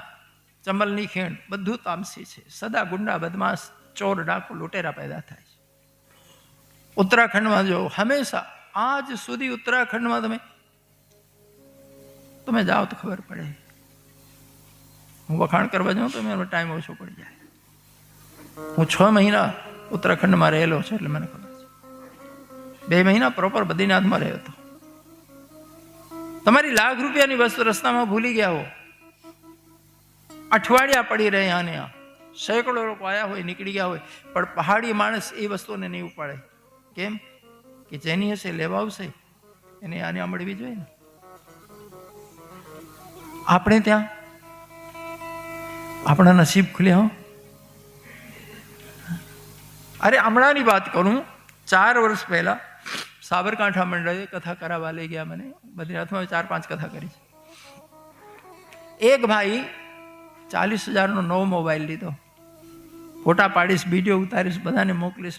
ચંબલની ખીણ બધું તામસી છે. સદા ગુંડા, બદમાશ, ચોર, ડાકુ, લૂંટેરા પેદા થાય છે. ઉત્તરાખંડમાં જો હંમેશા આજ સુધી ઉત્તરાખંડમાં તમે જાઓ તો ખબર પડે. હું વખાણ કરવા જાઉં તો એનો ટાઈમ ઓછો પડી જાય. હું 6 મહિના ઉત્તરાખંડમાં રહેલો છું એટલે મને ખબર છે. 2 મહિના પ્રોપર બદ્રીનાથમાં રહ્યો હતો. તમારી લાખ રૂપિયાની વસ્તુ રસ્તામાં ભૂલી ગયા હો, અઠવાડિયા પડી રહે આને આ, સેંકડો લોકો આવ્યા હોય, નીકળી ગયા હોય, પણ પહાડી માણસ એ વસ્તુને નહીં ઉપાડે. કેમ કે જેની હશે લેવા આવશે, એને આને મળવી જોઈએ ને. આપણે ત્યાં આપણા નસીબ ખુલ્યા હો. અરે હમણાંની વાત કરું, 4 વર્ષ પહેલા સાબરકાંઠા મંડળે કથા કરાવવા લઈ ગયા મને. બદ્રીનાથમાં 4-5 કથા કરી છે. એક ભાઈ 40,000નો નવો મોબાઈલ લીધો. ફોટા પાડીશ, વિડીયો ઉતારીશ, બધાને મોકલીશ.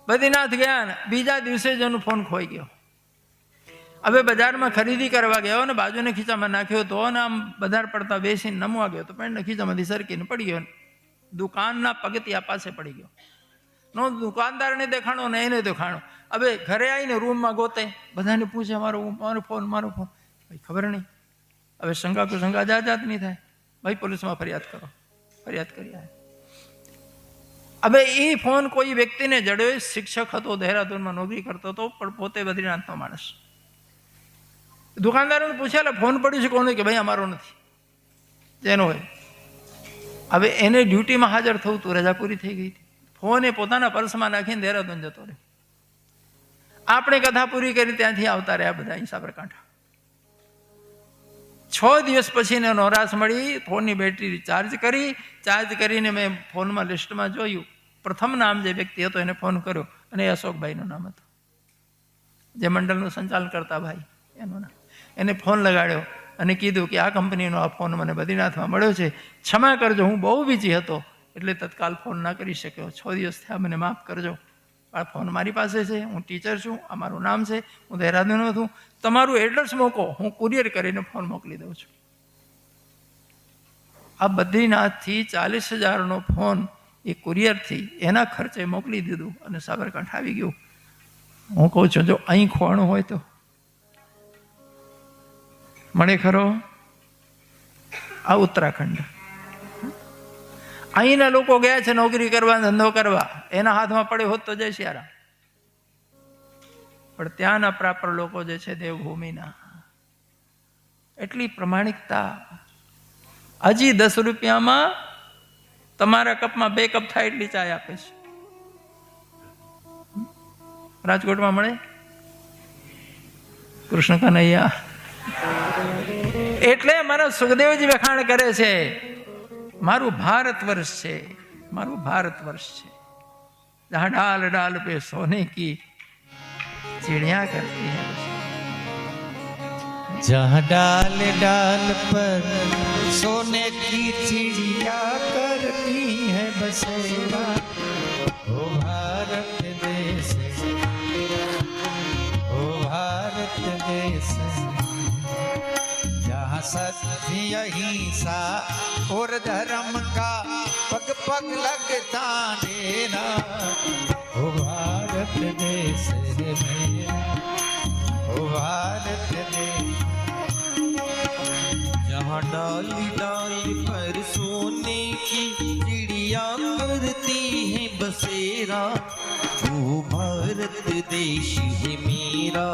બદ્રીનાથ ગયા, બીજા દિવસે જ એનો ફોન ખોઈ ગયો. હવે બજારમાં ખરીદી કરવા ગયો ને બાજુને ખીચામાં નાખ્યો તો ને આમ બજાર પડતા બેસીને નમવા ગયો તો પેન્ટના ખીચામાંથી સરકીને પડી ગયો, દુકાનના પગથિયા પાસે પડી ગયો. નો દુકાનદારને દેખાણો ને એને દેખાણો. હવે ઘરે આવીને રૂમમાં ગોતે, બધાને પૂછે મારો ફોન. ભાઈ ખબર નહીં. હવે શંકા જાત નહીં થાય. ભાઈ પોલીસમાં ફરિયાદ કરો. ફરિયાદ કરી આવે. હવે એ ફોન કોઈ વ્યક્તિને જડ્યો, શિક્ષક હતો, દહેરાદૂનમાં નોકરી કરતો હતો, પણ પોતે બદ્રીનાથનો માણસ. દુકાનદારોને પૂછ્યા ફોન પડ્યું છે કોને, કે ભાઈ અમારો નથી, જેનો હોય. હવે એને ડ્યુટીમાં હાજર થવું હતું, રજા પૂરી થઈ ગઈ હતી. ફોન એ પોતાના પર્સમાં નાખીને દહેરાદૂન જતો રહ્યો. આપણે કથા પૂરી કરી ત્યાંથી આવતા રહ્યા બધા અહીં સાબરકાંઠા. 6 દિવસ પછી એને નોરાશ મળી. ફોનની બેટરી ચાર્જ કરીને મેં ફોનમાં લિસ્ટમાં જોયું, પ્રથમ નામ જે વ્યક્તિ હતો એને ફોન કર્યો અને અશોકભાઈનું નામ હતું, જે મંડળનું સંચાલન કરતા ભાઈ, એનું નામ. એને ફોન લગાડ્યો અને કીધું કે આ કંપનીનો આ ફોન મને બદ્રીનાથમાં મળ્યો છે, ક્ષમા કરજો, હું બહુ બીજી હતો એટલે તત્કાલ ફોન ના કરી શક્યો. 6 દિવસ થયા, મને માફ કરજો. આ ફોન મારી પાસે છે, હું ટીચર છું, આ મારું નામ છે, હું દહેરાદૂનમાં છું, તમારું એડ્રેસ મોકો, હું કુરિયર કરીને ફોન મોકલી દઉં છું. આ બદ્રીનાથથી 40,000નો ફોન એ કુરિયરથી એના ખર્ચે મોકલી દીધું અને સાબરકાંઠા આવી ગયું. હું કહું છું જો અહીં ખોવાનું હોય તો મળે ખરો. આ ઉત્તરાખંડ, અહીંના લોકો ગયા છે નોકરી કરવા, ધંધો કરવા, એના હાથમાં પડે હોત તો જય સિયારામ. પણ ત્યાંના પ્રાપર લોકો જે છે દેવભૂમિના, એટલી પ્રમાણિકતા. હજી 10 રૂપિયામાં તમારા કપમાં 2 કપ થાય એટલી ચાય આપે છે. રાજકોટમાં મળે કૃષ્ણ કનૈયા. એટલે મારા સુખદેવજી વખાણ કરે છે, મારું ભારત વર્ષ છે, મારું ભારત વર્ષ છે, જહાં ડાલ ડાલ पे सोने की चिड़िया करती है, जहाँ डाल डाल पर सोने की चिड़िया करती है बसेरा, ओ भारत देश, ओ भारत देश, जहाँ सत्य अहिंसा और धर्म का पग पग लगता डेरा, ओ भारत देश है मेरा, ओ भारत देश, जहाँ डाली डाली पर सोने की चिड़िया करती है बसेरा, वो भारत देश है मेरा,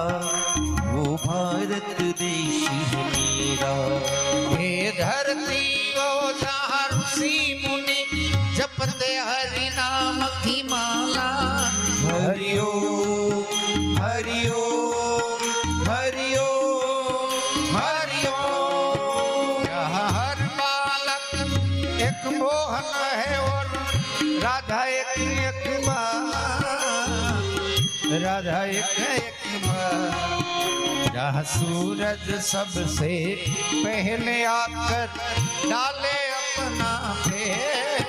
वो भारत देश है मेरा। हे धरती को जहाँ ऋषि मुनि जपते हरि नाम की माला, हरिओ हरिओ हरिओ हरिओ, यहाँ हर बालक एक मोहन है और राधा एक माँ, राधा एक माँ, जहाँ सूरज सबसे पहले आकर डाले अपना फेर,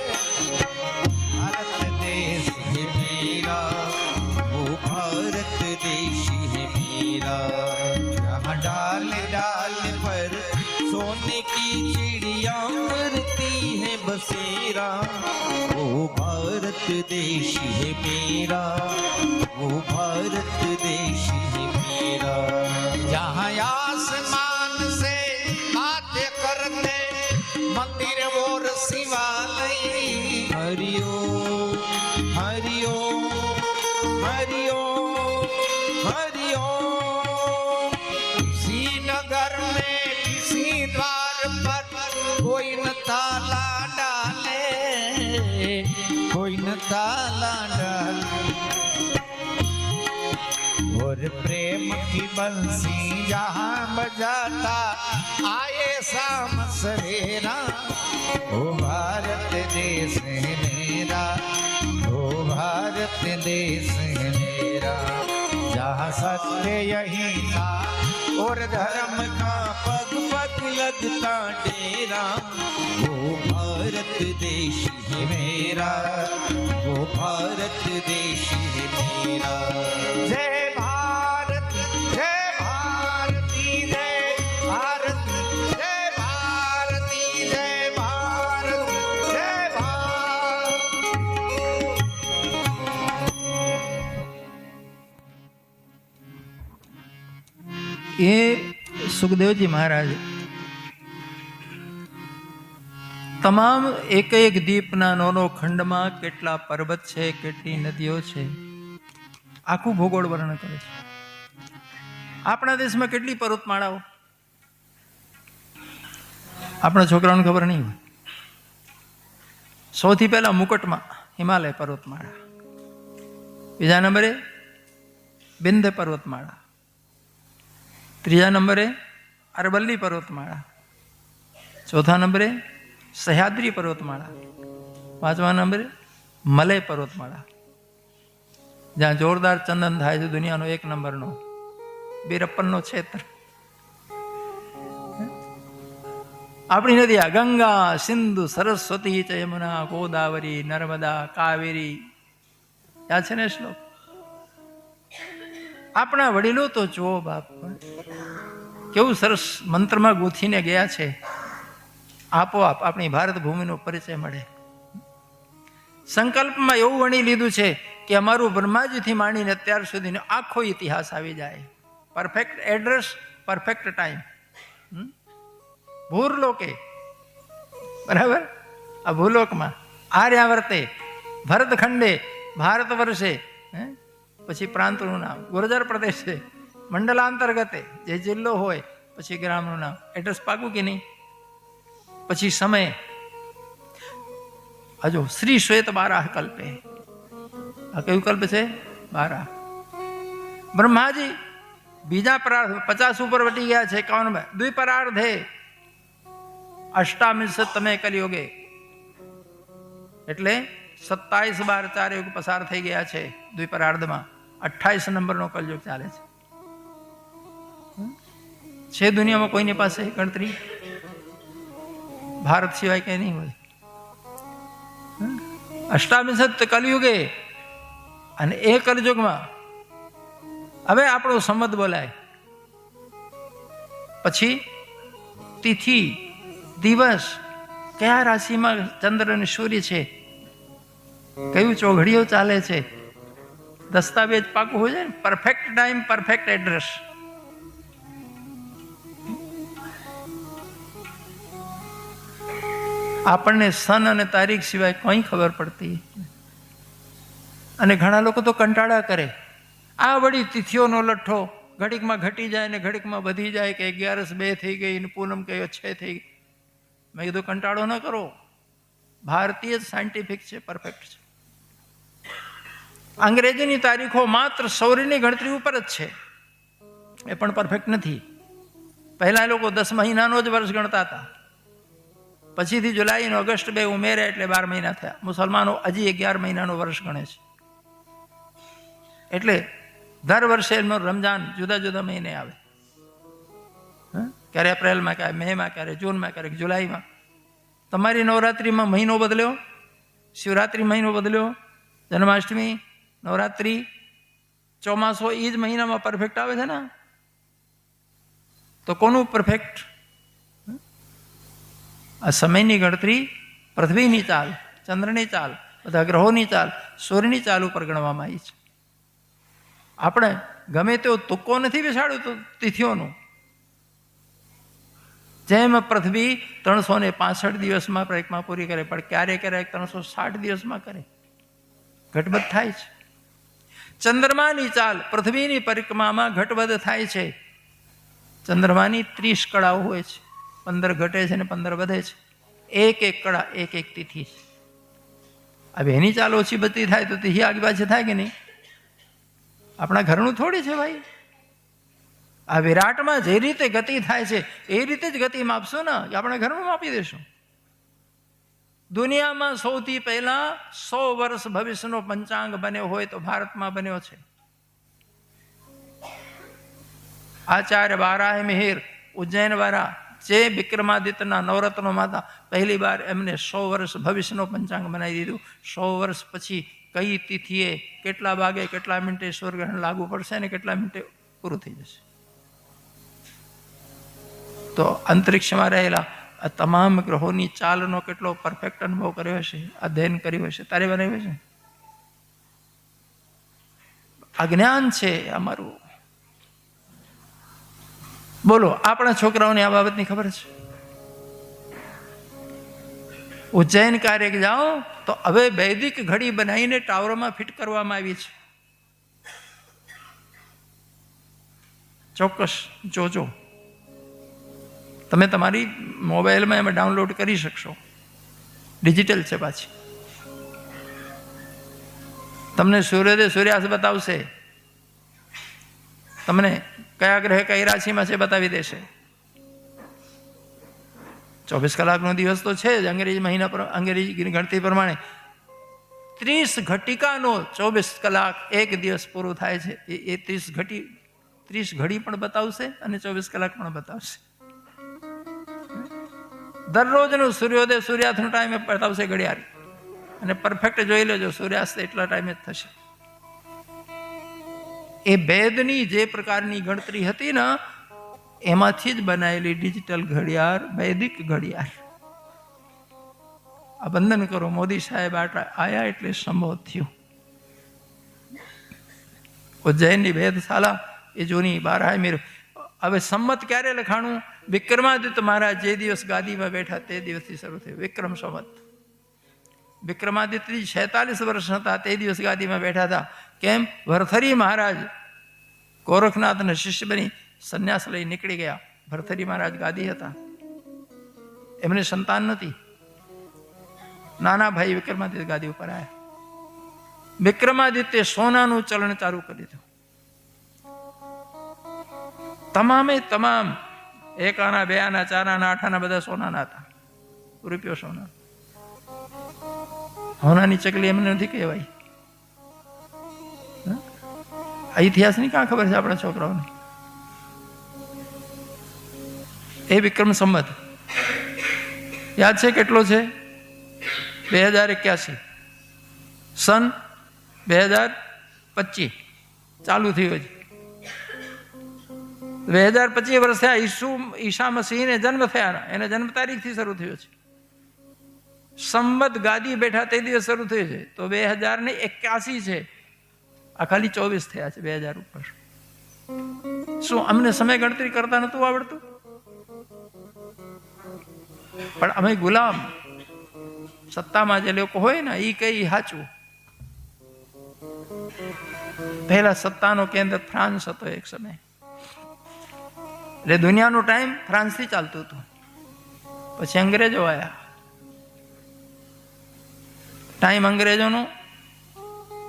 भारत देश है मेरा, वो भारत देश है मेरा, जहाँ डाल डाल पर सोने की चिड़िया करती है बसेरा, वो भारत देश है मेरा, वो भारत देश है मेरा, जहाँ आसमान से बातें करते मंदिर और शिवालय, हरिओ हरिओ हरिओ हरिओ, किसी नगर में किसी द्वार पर कोई न ताला डाले, कोई न ताला डाले, और प्रेम की बंसी जहाँ बजाता आए शाम सवेरा, ओ भारत देश है मेरा, ओ भारत देश है मेरा, जहाँ सत्य अहिंसा और धर्म का पग पग लगता डेरा, वो भारत देश है मेरा, वो भारत देश है मेरा। जय भारत जय भारत। એ સુખદેવજી મહારાજ તમામ એક એક દીપના નોનો ખંડમાં કેટલા પર્વત છે, કેટલી નદીઓ છે, આખું ભૂગોળ વર્ણન કરે છે. આપણા દેશમાં કેટલી પર્વતમાળાઓ આપણા છોકરાઓને ખબર નહીં હોય. સૌથી પહેલા મુકટમાં હિમાલય પર્વતમાળા, બીજા નંબરે બિંધ્ય પર્વતમાળા, ત્રીજા નંબરે અરવલ્લી પર્વતમાળા, ચોથા નંબરે સહ્યાદ્રી પર્વતમાળા, પાંચમા નંબરે મલય પર્વતમાળા, જ્યાં જોરદાર ચંદન થાય છે, દુનિયાનો 1 નંબરનો બીરપ્પનનો ક્ષેત્ર. આપણી નદી ગંગા, સિંધુ, સરસ્વતી, યમુના, ગોદાવરી, નર્મદા, કાવેરી, યાદ છે ને શ્લોક? આપણા વડીલો તો જુઓ બાપ, કેવું સરસ મંત્રમાં ગૂંથીને ગયા છે. આપોઆપ આપણી ભારત ભૂમિનો પરિચય મળે. સંકલ્પમાં એવું વણી લીધું છે કે અમારું બ્રહ્માજીથી માંડીને અત્યાર સુધીનો આખો ઇતિહાસ આવી જાય. Perfect address, perfect time. ભૂરલોકે, બરાબર, આ ભૂલોકમાં આર્યાવર્તે, ભરતખંડે, ભારત વર્ષે, પછી પ્રાંતનું નામ ગુર્જર પ્રદેશ છે, મંડલાંતર્ગતે જે જિલ્લો હોય, પછી ગ્રામનું નામ, એડ્રેસ પાકું કે નહીં. પછી સમય, હજુ શ્રી શ્વેત બારાહ કલ્પે, આ કયું કલ્પ છે? બારાહ. બ્રહ્માજી બીજા પરાર્ધ 50 ઉપર વટી ગયા છે, 51 દ્વિપરાર્ધે અષ્ટામિશ તમે કલયુગે, એટલે 27 બાર 4 યુગ પસાર થઈ ગયા છે. દ્વિપરાર્ધમાં 28 નંબરનો કલયુગ ચાલે છે દુનિયામાં કોઈની પાસે ગણતરી? ભારત સિવાય કઈ નહીં હોય. અષ્ટામિશત કલયુગે, અને એ કલયુગમાં હવે આપણો સંમત બોલાય, પછી તિથિ, દિવસ, કયા રાશિમાં ચંદ્ર અને સૂર્ય છે, કયું ચોઘડીઓ ચાલે છે, દસ્તાવેજ પાકું હોય છે. Perfect time, perfect address. આપણને સન અને તારીખ સિવાય કંઈ ખબર પડતી. અને ઘણા લોકો તો કંટાળા કરે, આ વળી તિથિઓનો લઠ્ઠો ઘડીકમાં ઘટી જાય ને ઘડીકમાં વધી જાય, કે 11 2 થઈ ગઈ ને પૂનમ કયો 6 થઈ ગઈ. મેં કીધું કંટાળો ન કરો, ભારતીય સાયન્ટિફિક છે, પરફેક્ટ છે. અંગ્રેજીની તારીખો માત્ર સૌરની ગણતરી ઉપર જ છે, એ પણ પરફેક્ટ નથી. પહેલા એ લોકો 10 મહિનાનો જ વર્ષ ગણતા હતા, પછીથી જુલાઈ અને ઓગસ્ટ 2 ઉમેરે એટલે 12 મહિના થયા. મુસલમાનો હજી 11 મહિનાનો વર્ષ ગણે છે. એટલે દર વર્ષે એમનો રમજાન જુદા જુદા મહિને આવે, ક્યારે એપ્રિલમાં, ક્યારે મેમાં, ક્યારે જૂનમાં, ક્યારેક જુલાઈમાં. તમારી નવરાત્રિમાં મહિનો બદલ્યો, શિવરાત્રિ મહિનો બદલ્યો, જન્માષ્ટમી, નવરાત્રિ, ચોમાસો એ જ મહિનામાં પરફેક્ટ આવે છે ને. તો કોનું પરફેક્ટ? આ સમયની ગણતરી પૃથ્વીની ચાલ, ચંદ્રની ચાલ, બધા ગ્રહોની ચાલ, સૂર્યની ચાલ ઉપર ગણવામાં આવી છે. આપણે ગમે તેવો તુક્કો નથી બેસાડ્યો તો તિથિઓનું. જેમ પૃથ્વી 365 દિવસમાં પરિક્રમા પૂરી કરે, પણ ક્યારેક ક્યારેક 360 દિવસમાં કરે, ઘટબધ થાય છે. ચંદ્રમાની ચાલ પૃથ્વીની પરિક્રમામાં ઘટબધ થાય છે. ચંદ્રમાની 30 કળાઓ હોય છે, 15 ઘટે છે ને 15 વધે છે. એક એક કળા, એક એક તિથિ છે. હવે એની ચાલ ઓછી બધી થાય તો તિથિ આગી પાછી થાય કે નહીં? આપણા ઘરનું થોડી છે ભાઈ. આ વિરાટમાં જે રીતે ગતિ થાય છે એ રીતે જ ગતિ માપશો ને, આપણે ઘરનું માપી દેશું. દુનિયામાં સૌથી પહેલા 100 વર્ષ ભવિષ્યનો પંચાંગ બન્યો હોય તો ભારતમાં બન્યો છે. આચાર્ય વારાહી મિહિર ઉજ્જૈન વાળા, જે વિક્રમાદિત્યના નવરત્નોમાં હતા, પહેલી વાર એમને 100 વર્ષ ભવિષ્યનો પંચાંગ બનાવી દીધું. 100 વર્ષ પછી કઈ તિથિએ કેટલા વાગે કેટલા મિનિટે સૂર્યગ્રહણ લાગુ પડશે ને કેટલા મિનિટે પૂરું થઈ જશે. તો અંતરિક્ષમાં રહેલા આ તમામ ગ્રહોની ચાલનો કેટલો પરફેક્ટ અનુભવ કર્યો હશે, અધ્યયન કર્યું હશે, તારે બનાવ્યું છે. અજ્ઞાન છે અમારું. બોલો, આપણા છોકરાઓને આ બાબતની ખબર છે? ઉજ્જૈન કાર્ય જાઓ તો હવે વૈદિક ઘડી બનાવીને ટાવરોમાં ફિટ કરવામાં આવી છે. ચોક્કસ જોજો, તમે તમારી મોબાઈલમાં એમાં ડાઉનલોડ કરી શકશો. ડિજિટલ છે પાછી. તમને સૂર્યોદય સૂર્યાસ્ત બતાવશે, તમને કયા ગ્રહ કઈ રાશિમાં છે બતાવી દેશે. 24 કલાકનો દિવસ તો છે જ. અંગ્રેજી મહિના પર અંગ્રેજી ગણતરી પ્રમાણે 30 ઘટિકાનો 24 કલાક એક દિવસ પૂરો થાય છે. એ 30 ઘડી પણ બતાવશે અને 24 કલાક પણ બતાવશે. દરરોજનું સૂર્યોદય સૂર્યાસ્તનો ટાઈમ બતાવશે ઘડિયાળ, અને પરફેક્ટ જોઈ લેજો સૂર્યાસ્ત એટલા ટાઈમે જ થશે. એ ભેદની જે પ્રકારની ગણતરી હતી ને એમાંથી જ બનાવેલી ડિજિટલ ઘડિયાળ વૈદિક ઘડિયાળ. આ બંધન કરો. મોદી સાહેબ આયા એટલે સંભવ થયું. ઉજ્જૈનની વેધશાલા એ જૂની 12 મીર. હવે સંમત ક્યારે લખાણું? વિક્રમાદિત્ય મહારાજ જે દિવસ ગાદીમાં બેઠા તે દિવસથી શરૂ થયું વિક્રમ સંવત. વિક્રમાદિત્યજી 46 વર્ષ હતા તે દિવસ ગાદીમાં બેઠા હતા. કેમ? ભરથરી મહારાજ ગોરખનાથના શિષ્ય બની સંન્યાસ લઈ નીકળી ગયા. ભરથરી મહારાજ ગાદી હતા, એમને સંતાન નથી. નાના ભાઈ વિક્રમાદિત્ય ગાદી ઉપર આવ્યા. વિક્રમાદિત્ય સોનાનું ચલણ ચાલુ કરી દીધું. તમામે તમામ 1 આના 2 આના 4 આના 8 આના બધા સોનાના હતા. રૂપિયો સોના. હોનાની ચકલી એમને નથી કહેવાય. આ ઇતિહાસની ક્યાં ખબર છે આપણા છોકરાઓને? એ વિક્રમ સંવત યાદ છે કેટલો છે? 2081. સન 2025 ચાલુ થયું છે. 2025 વર્ષ થયા ઈસા મસીહને જન્મ થયા. એના જન્મ તારીખથી શરૂ થયો છે. સંવત ગાદી બેઠા તે દિવસ શરૂ થયું છે તો 2081 છે. આ ખાલી 24 થયા છે 2000 ઉપર. શું અમને સમય ગણતરી કરતા નતું આવડતું? પણ અમે ગુલામ. સત્તામાં જે લોકો હોય ને એ કઈ સાચું. પહેલા સત્તાનો કેન્દ્ર ફ્રાન્સ હતો એક સમય. એટલે દુનિયાનો ટાઈમ ફ્રાન્સથી ચાલતું હતું. પછી અંગ્રેજો આવ્યા. ટાઈમ અંગ્રેજોનો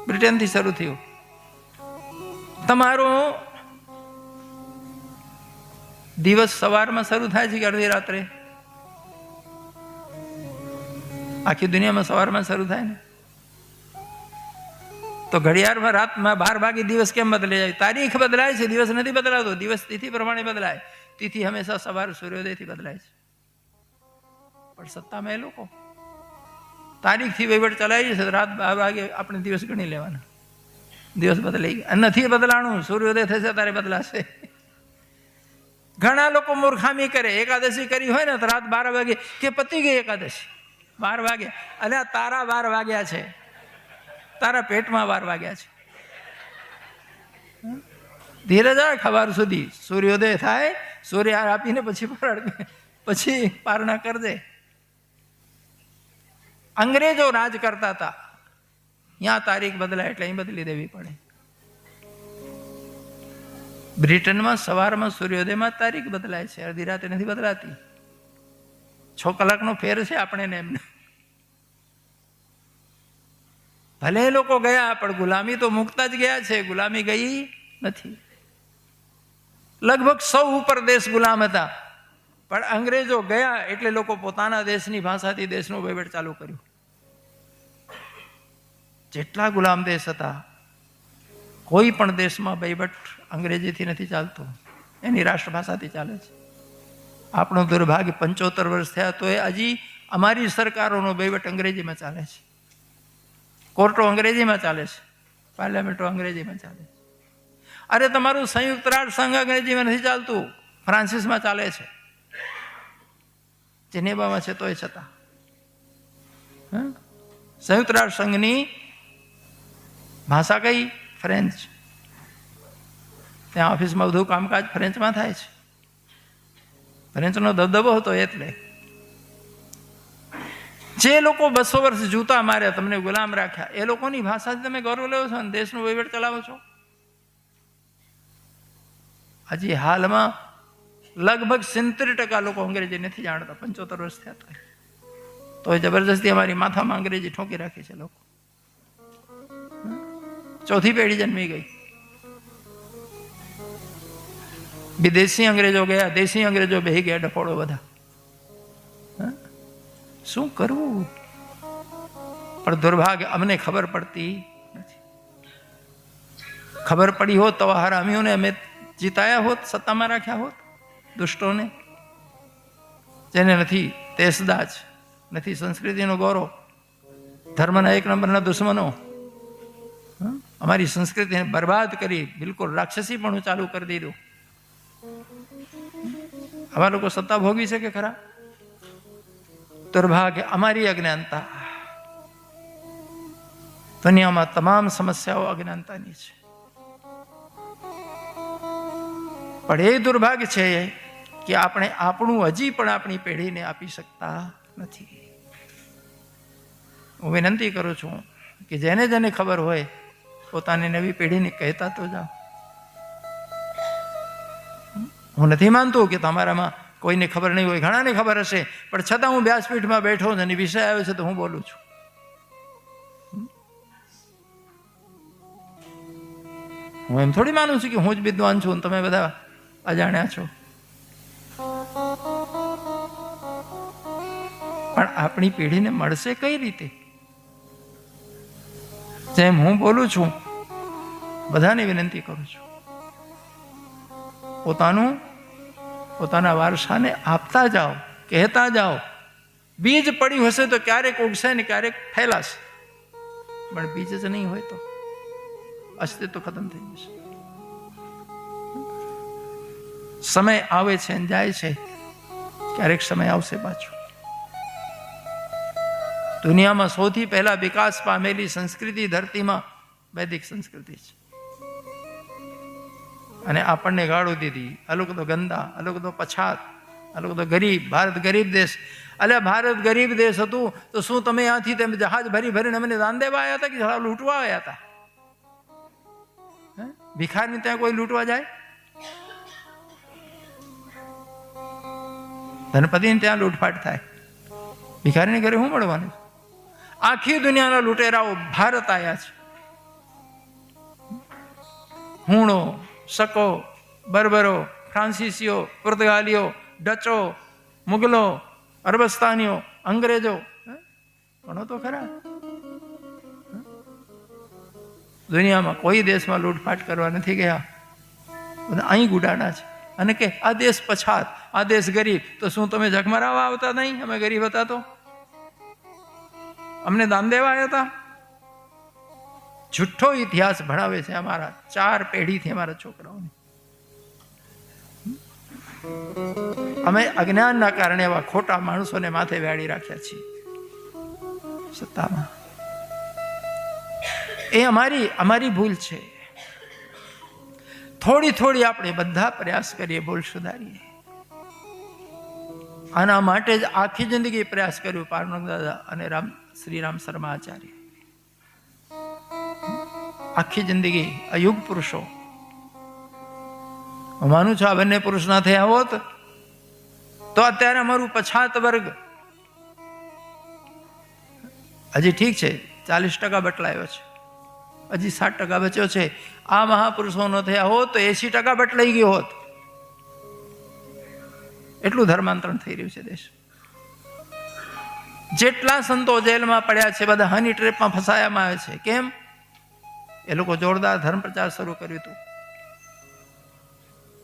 બ્રિટનથી શરૂ થયો. તમારો દિવસ સવારમાં શરૂ થાય છે કે અડધી રાત્રે? આખી દુનિયામાં સવારમાં શરૂ થાય ને. તો ઘડિયાળમાં રાતમાં 12 વાગે દિવસ કેમ બદલાઈ જાય? તારીખ બદલાય છે, દિવસ નથી બદલાતો. દિવસ તિથિ પ્રમાણે બદલાય. તિથિ હંમેશા સવાર સૂર્યોદયથી બદલાય છે. પણ સત્તામાં એ લોકો તારીખથી વહીવટ ચલાવી છે. રાત 12 વાગે આપણે દિવસ ગણી લેવાના. દિવસ બદલાઈ ગયા. નથી બદલાણું. સૂર્યોદય થશે ત્યારે બદલાશે. ઘણા લોકો મૂર્ખામી કરે. એકાદશી કરી હોય ને તો રાત 12 વાગે કે પતી ગઈ એકાદશી. 12 વાગે. અને તારા 12 વાગ્યા છે, તારા પેટમાં 12 વાગ્યા છે. ધીરજ રાખ. સવાર સુધી સૂર્યોદય થાય, સૂર્ય આપીને પછી પારણા કરજે. અંગ્રેજો રાજ કરતા હતા. ત્યાં તારીખ બદલાય એટલે અહીં બદલી દેવી પડે. બ્રિટનમાં સવારમાં સૂર્યોદયમાં તારીખ બદલાય છે, અડધી રાતે નથી બદલાતી. 6 કલાકનો ફેર છે આપણે ને એમને. ભલે એ લોકો ગયા પણ ગુલામી તો મુકતા જ ગયા છે. ગુલામી ગઈ નથી. લગભગ 100 ઉપર દેશ ગુલામ હતા. પણ અંગ્રેજો ગયા એટલે લોકો પોતાના દેશની ભાષાથી દેશનો વહીવટ ચાલુ કર્યું. જેટલા ગુલામ દેશ હતા, કોઈ પણ દેશમાં વહીવટ અંગ્રેજીથી નથી ચાલતો, એની રાષ્ટ્રભાષાથી ચાલે છે. આપણું દુર્ભાગ્ય 75 વર્ષ થયા તો એ હજી અમારી સરકારોનો વહીવટ અંગ્રેજીમાં ચાલે છે. કોર્ટો અંગ્રેજીમાં ચાલે છે, પાર્લામેન્ટો અંગ્રેજીમાં ચાલે છે. અરે તમારું સંયુક્ત રાષ્ટ્ર સંઘ અંગ્રેજીમાં નથી ચાલતું, ફ્રાન્સિસમાં ચાલે છે, જેનેવામાં છે તોય છતાં. સંયુક્ત રાષ્ટ્ર સંઘની ભાષા કઈ? ફ્રેન્ચ. ત્યાં ઓફિસમાં બધું કામકાજ ફ્રેન્ચમાં થાય છે. ફ્રેન્ચનો દબદબો હતો એટલે. જે લોકો 200 વર્ષ જૂતા માર્યા, તમને ગુલામ રાખ્યા, એ લોકોની ભાષાથી તમે ગૌરવ લેવો છો અને દેશનો વહીવટ ચલાવો છો. હજી હાલમાં લગભગ 70% લોકો અંગ્રેજી નથી જાણતા. 75 વર્ષ થયા હતા તો જબરજસ્તી અમારી માથામાં અંગ્રેજી ઠોકી રાખી છે લોકો. ચોથી પેઢી જન્મી ગઈ. વિદેશી અંગ્રેજો ગયા, દેશી અંગ્રેજો બેહી ગયા, ડફોડો બધા. શું કરવું? પણ દુર્ભાગ્ય અમને ખબર પડતી નથી. ખબર પડી હોત તો હરામીઓને અમે જીતાયા હોત, સત્તામાં રાખ્યા હોત. દુષ્ટોને, જેને નથી દેશદાજ, નથી સંસ્કૃતિનો ગૌરવ, ધર્મના 1 નંબરના દુશ્મનો, અમારી સંસ્કૃતિને બરબાદ કરી, બિલકુલ રાક્ષસીપણું ચાલુ કરી દીધું. આવા લોકો સત્તા ભોગવી શકે ખરા? દુર્ભાગ્ય અમારી અજ્ઞાનતા. દુનિયામાં તમામ સમસ્યાઓ અજ્ઞાનતાની છે. પણ એ દુર્ભાગ્ય છે કે આપણે આપણું હજી પણ આપણી પેઢીને આપી શકતા નથી. હું વિનંતી કરું છું કે જેને જેને ખબર હોય પોતાની નવી પેઢીને કહેતા તો જાઓ. હું નથી માનતો કે તમારામાં કોઈને ખબર નહીં હોય, ઘણાને ખબર હશે, પણ છતાં હું વ્યાસપીઠમાં બેઠો છું અને વિષય આવ્યો છે તો હું બોલું છું. હું એમ થોડી માનું છું કે હું જ વિદ્વાન છું અને તમે બધા અજાણ્યા છો. પણ આપણી પેઢીને મળશે કઈ રીતે? જેમ હું બોલું છું, બધાને વિનંતી કરું છું, પોતાના વારસાને આપતા જાઓ, કહેતા જાઓ. બીજ પડ્યું હશે તો ક્યારેક ઉગશે ને ક્યારેક ફેલાશે, પણ બીજ જ નહીં હોય તો અસ્તિત્વ ખતમ થઈ જશે. સમય આવે છે અને જાય છે, ક્યારેક સમય આવશે પાછો. દુનિયામાં સૌથી પહેલા વિકાસ પામેલી સંસ્કૃતિ ધરતીમાં વૈદિક સંસ્કૃતિ છે. અને આપણને ગાળો દીધી. આ લોકો તો ગંદા, આ લોકો તો પછાત, આ લોકો તો ગરીબ. ભારત ગરીબ દેશ. અલ્યા ભારત ગરીબ દેશ હતું તો શું તમે ત્યાંથી તેમ જહાજ ભરી ભરીને અમને દાન દેવા આવ્યા હતા કે લૂંટવા આવ્યા હતા? ભિખારીને ત્યાં કોઈ લૂંટવા જાય? ધનપતિને ત્યાં લૂંટફાટ થાય, ભિખારીને ઘરે શું મળવાનું? આખી દુનિયાના લૂંટેરાઓ ભારત આવ્યા છે. હુણો, શકો, બર્બરો, ફ્રાન્સિસીઓ, પુર્તગાલીઓ, ડચો, મુગલો, અરબસ્તાનીઓ, અંગ્રેજો, ગણો તો ખરા. દુનિયામાં કોઈ દેશમાં લૂંટફાટ કરવા નથી ગયા, બધા અહીં ગુડાણા છે. અને કે આ દેશ પછાત, આ દેશ ગરીબ, તો શું તમે જગમરાવા આવતા નહીં? અમે ગરીબ હતા તો અમને દાન દેવા આવ્યા હતા? જુઠ્ઠો ઇતિહાસ ભણાવે છે અમારા 4 પેઢીથી અમારા છોકરાઓને. અમે અજ્ઞાનના કારણે એવા ખોટા માણસોને માથે બેહાડી રાખ્યા છીએ સત્તામાં. એ અમારી ભૂલ છે. થોડી આપણે બધા પ્રયાસ કરીએ, ભૂલ સુધારીએ. આના માટે જ આખી જિંદગી પ્રયાસ કર્યો પારણક દાદા અને શ્રી રામ શર્મા આચાર્ય. આખી જિંદગી આ યુગ પુરુષો. હું માનું છું આ બંને પુરુષ ના થયા હોત તો અત્યારે અમારું પછાત વર્ગ હજી ઠીક છે, 40% બટલાયો છે, હજી 60% બચ્યો છે. આ મહાપુરુષો ન થયા હોત તો 80% બટલાઈ ગયો હોત. એટલું ધર્માંતરણ થઈ રહ્યું છે દેશ. જેટલા સંતો જેલમાં પડ્યા છે બધા હની ટ્રેપમાં ફસાયામાં આવે છે. કેમ? એ લોકો જોરદાર ધર્મ પ્રચાર શરૂ કર્યું હતું.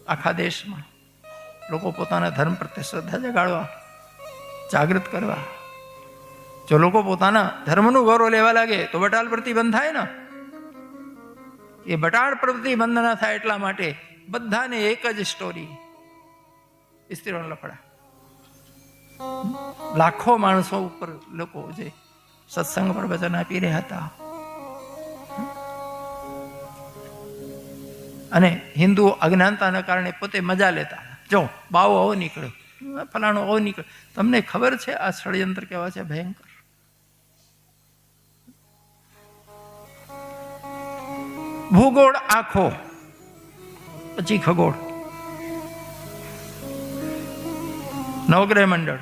આખા દેશમાં લોકો પોતાના ધર્મ પ્રત્યે શ્રદ્ધા જગાડવા, જાગૃત કરવા. જો લોકો પોતાના ધર્મનું ગૌરવ લેવા લાગે તો બટાળ પ્રતિબંધ થાય ને. એ બટાળ પ્રતિબંધ ના થાય એટલા માટે બધાને એક જ સ્ટોરી, સ્ત્રીઓના લફડા. લાખો માણસો ઉપર લોકો જે સત્સંગ પર વચન આપી રહ્યા હતા. અને હિન્દુઓ અજ્ઞાનતાના કારણે પોતે મજા લેતા. જો બાવો આવો નીકળ્યો, ફલાણો ઓ નીકળે. તમને ખબર છે આ ષડયંત્ર કેવા છે ભયંકર? ભૂગોળ આખો, પછી ખગોળ, નવગ્રહ મંડળ,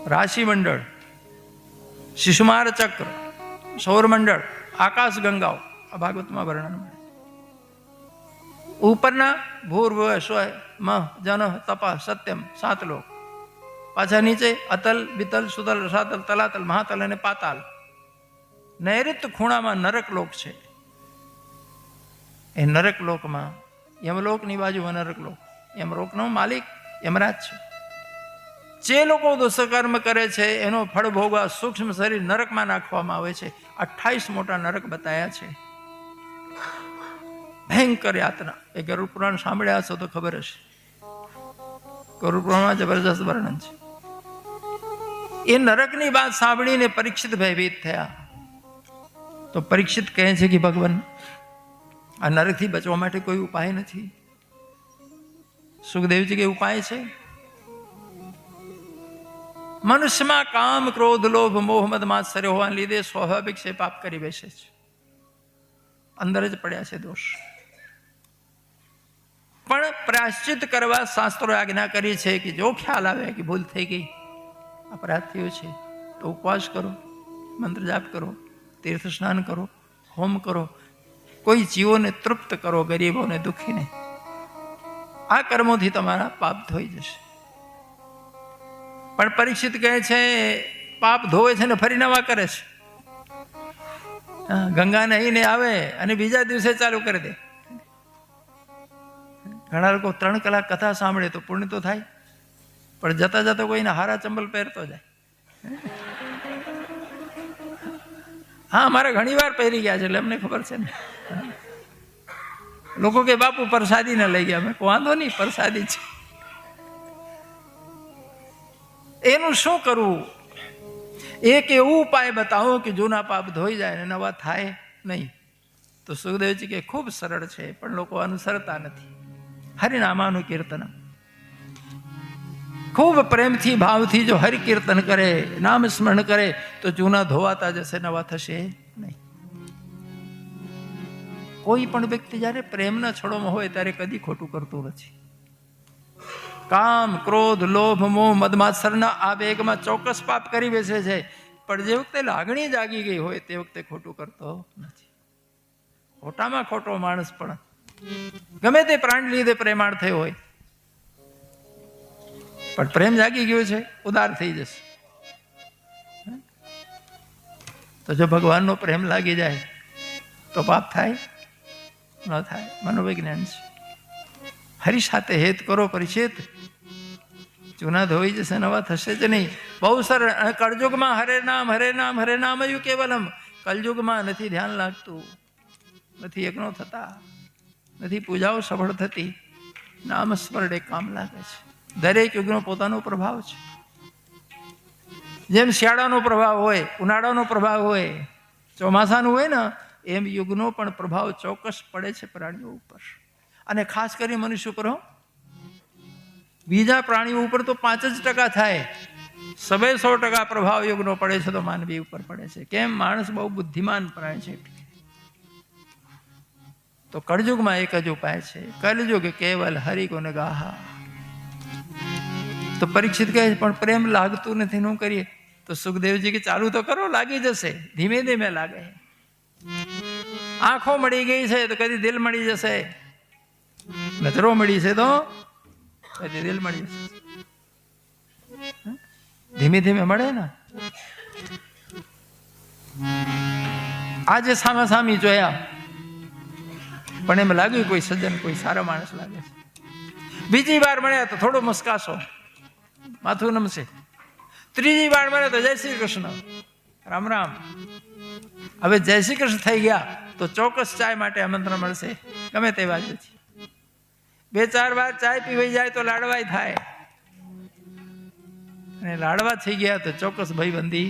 રાશિ મંડળ, શિશુમાર ચક્ર, સૌરમંડળ, આકાશ ગંગાઓ, આ ભાગવતમાં વર્ણન મળે. ઉપરના ભૂર્ભુવ સ્વ મહ જન તપ સત્યમ 7 લોક, પાછા નીચે અતલ બિતલ સુતલ રસાતલ તલાતલ મહાતલ અને પાતાલ. નૈઋત્ય ખૂણામાં નરક લોક છે. એ નરક લોકમાં યમલોકની બાજુમાં નરક લોક, યમલોકનો માલિક યમરાજ છે. જે લોકો દુષ્કર્મ કરે છે એનો ફળ ભોગવા સૂક્ષ્મ શરીર નરકમાં નાખવામાં આવે છે. 28 મોટા નરક બતાયા છે. ભયંકર યાતના. એ ગરુડ પુરાણ સાંભળ્યા છો તો ખબર હશે. ગરુડ પુરાણમાં જબરજસ્ત વર્ણન છે. એ નરકની વાત સાંભળીને પરીક્ષિત ભયભીત થયા. તો પરીક્ષિત કહે છે કે ભગવાન, આ નરકથી બચવા માટે કોઈ ઉપાય નથી? સુખદેવજી કે ઉપાય છે. મનુષ્યમાં કામ ક્રોધ લોભ મોહ મદ માત્સર્ય હોવાને લીધે સ્વાભાવિક છે પાપ કરી બેસે છે. અંદર જ પડ્યા છે દોષ. પણ પ્રાયશ્ચિત કરવા શાસ્ત્રોએ આજ્ઞા કરી છે કે જો ખ્યાલ આવે કે ભૂલ થઈ ગઈ, અપરાધ થયો છે, તો ઉપવાસ કરો, મંત્ર જાપ કરો, તીર્થ સ્નાન કરો, હોમ કરો, કોઈ જીવોને તૃપ્ત કરો, ગરીબોને દુઃખીને. આ કર્મોથી તમારા પાપ ધોઈ જશે. પણ પરીક્ષિત કહે છે પાપ ધોવે છે ને ફરી નવા કરે છે. ગંગા નહીને આવે અને બીજા દિવસે ચાલુ કરી દે. ઘણા લોકો 3 કલાક કથા સાંભળે તો પુણ્ય તો થાય, પણ જતા જતા કોઈને હારા ચંબલ પહેરતો જાય. હા, અમારે ઘણી વાર પહેરી ગયા છે એટલે અમને ખબર છે ને. લોકો કે બાપુ પ્રસાદી ન લઈ ગયા. મેં વાંધો નહીં, પ્રસાદી છે. એનું શું કરવું? એક એવું ઉપાય બતાવો કે જૂના પાપ ધોઈ જાય અને નવા થાય નહીં. તો સુખદેવજી કે ખૂબ સરળ છે, પણ લોકો અનુસરતા નથી. હરિનામાનું કીર્તન. ખૂબ પ્રેમથી ભાવથી જો હરિ કીર્તન કરે, નામ સ્મરણ કરે તો જૂના ધોવાતા જશે, નવા થશે નહીં. કોઈ પણ વ્યક્તિ જ્યારે પ્રેમના છળોમાં હોય ત્યારે કદી ખોટું કરતું નથી. કામ ક્રોધ લોભ મોહ મદમાત્સરના આ વેગમાં ચોક્કસ પાપ કરી બેસે છે, પણ જે વખતે લાગણી જાગી ગઈ હોય તે વખતે ખોટું કરતો નથી. ખોટામાં ખોટો માણસ પણ ગમે તે પ્રાણ લીધે પ્રેમાળ થયો હોય, પણ પ્રેમ જાગી ગયો છે, ઉદાર થઈ જશે. તો જો ભગવાનનો પ્રેમ લાગી જાય તો પાપ થાય ન થાય? મનોવિજ્ઞાન છે. હરી સાથે હેત કરો પરિચિત, જૂના ધોઈ જશે, નવા થશે જ નહીં. બહુ સરળ. કળયુગમાં હરે નામ હરે નામ હરે નામ યુ કેવલમ. કલયુગમાં નથી ધ્યાન લાગતું, નથી યજ્ઞો થતા, નથી પૂજાઓ સફળ થતી. નામ સ્મરણે કામ લાગે છે. દરેક યુગનો પોતાનો પ્રભાવ છે. જેમ શિયાળાનો પ્રભાવ હોય, ઉનાળાનો પ્રભાવ હોય, ચોમાસાનું હોય ને, એમ યુગનો પણ પ્રભાવ ચોક્કસ પડે છે પ્રાણીઓ ઉપર, અને ખાસ કરી મનુષ્ય ઉપર. બીજા પ્રાણીઓ ઉપર તો 5% થાય. 100% પ્રભાવ યુગનો પડે છે તો માનવી ઉપર પડે છે. કેમ? માણસ બહુ બુદ્ધિમાન પ્રાણી છે. તો કળયુગમાં એક જ ઉપાય છે, કલયુગ કેવલ હરિ ગુણ ગાહા. તો પરીક્ષિત કહે પણ પ્રેમ લાગતું નથી, શું કરીએ? તો સુખદેવજી કે ચાલુ તો કરો, લાગી જશે. ધીમે ધીમે લાગે. આંખો મળી ગઈ છે તો કદી દિલ મળી જશે. નજરો મળી છે તો કદી દિલ મળી જશે. ધીમે ધીમે મળે ને. આજે સામાસામી જોયા, પણ એમ લાગ્યું કોઈ સજ્જન, કોઈ સારો માણસ લાગે છે. બીજી વાર મળ્યા તો થોડો મુસ્કાશો, માથું નમશે. ત્રીજી વાર મળ્યા તો જય શ્રી કૃષ્ણ, રામ રામ. હવે જય શ્રી કૃષ્ણ થઈ ગયા તો ચોક્કસ ચાય માટે આમંત્રણ મળશે, ગમે તે વાજેથી. 2-4 વાર ચાય પીવાઈ જાય તો લાડવાય થાય, અને લાડવા થઈ ગયા તો ચોક્કસ ભાઈબંધી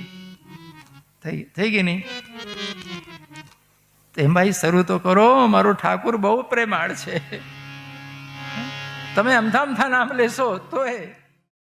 થઈ ગઈ નહીં. તેમ ભાઈ શરૂ તો કરો, મારો ઠાકુર બહુ પ્રેમાળ છે. તમે અમથા અમથા નામ લેશો તો એ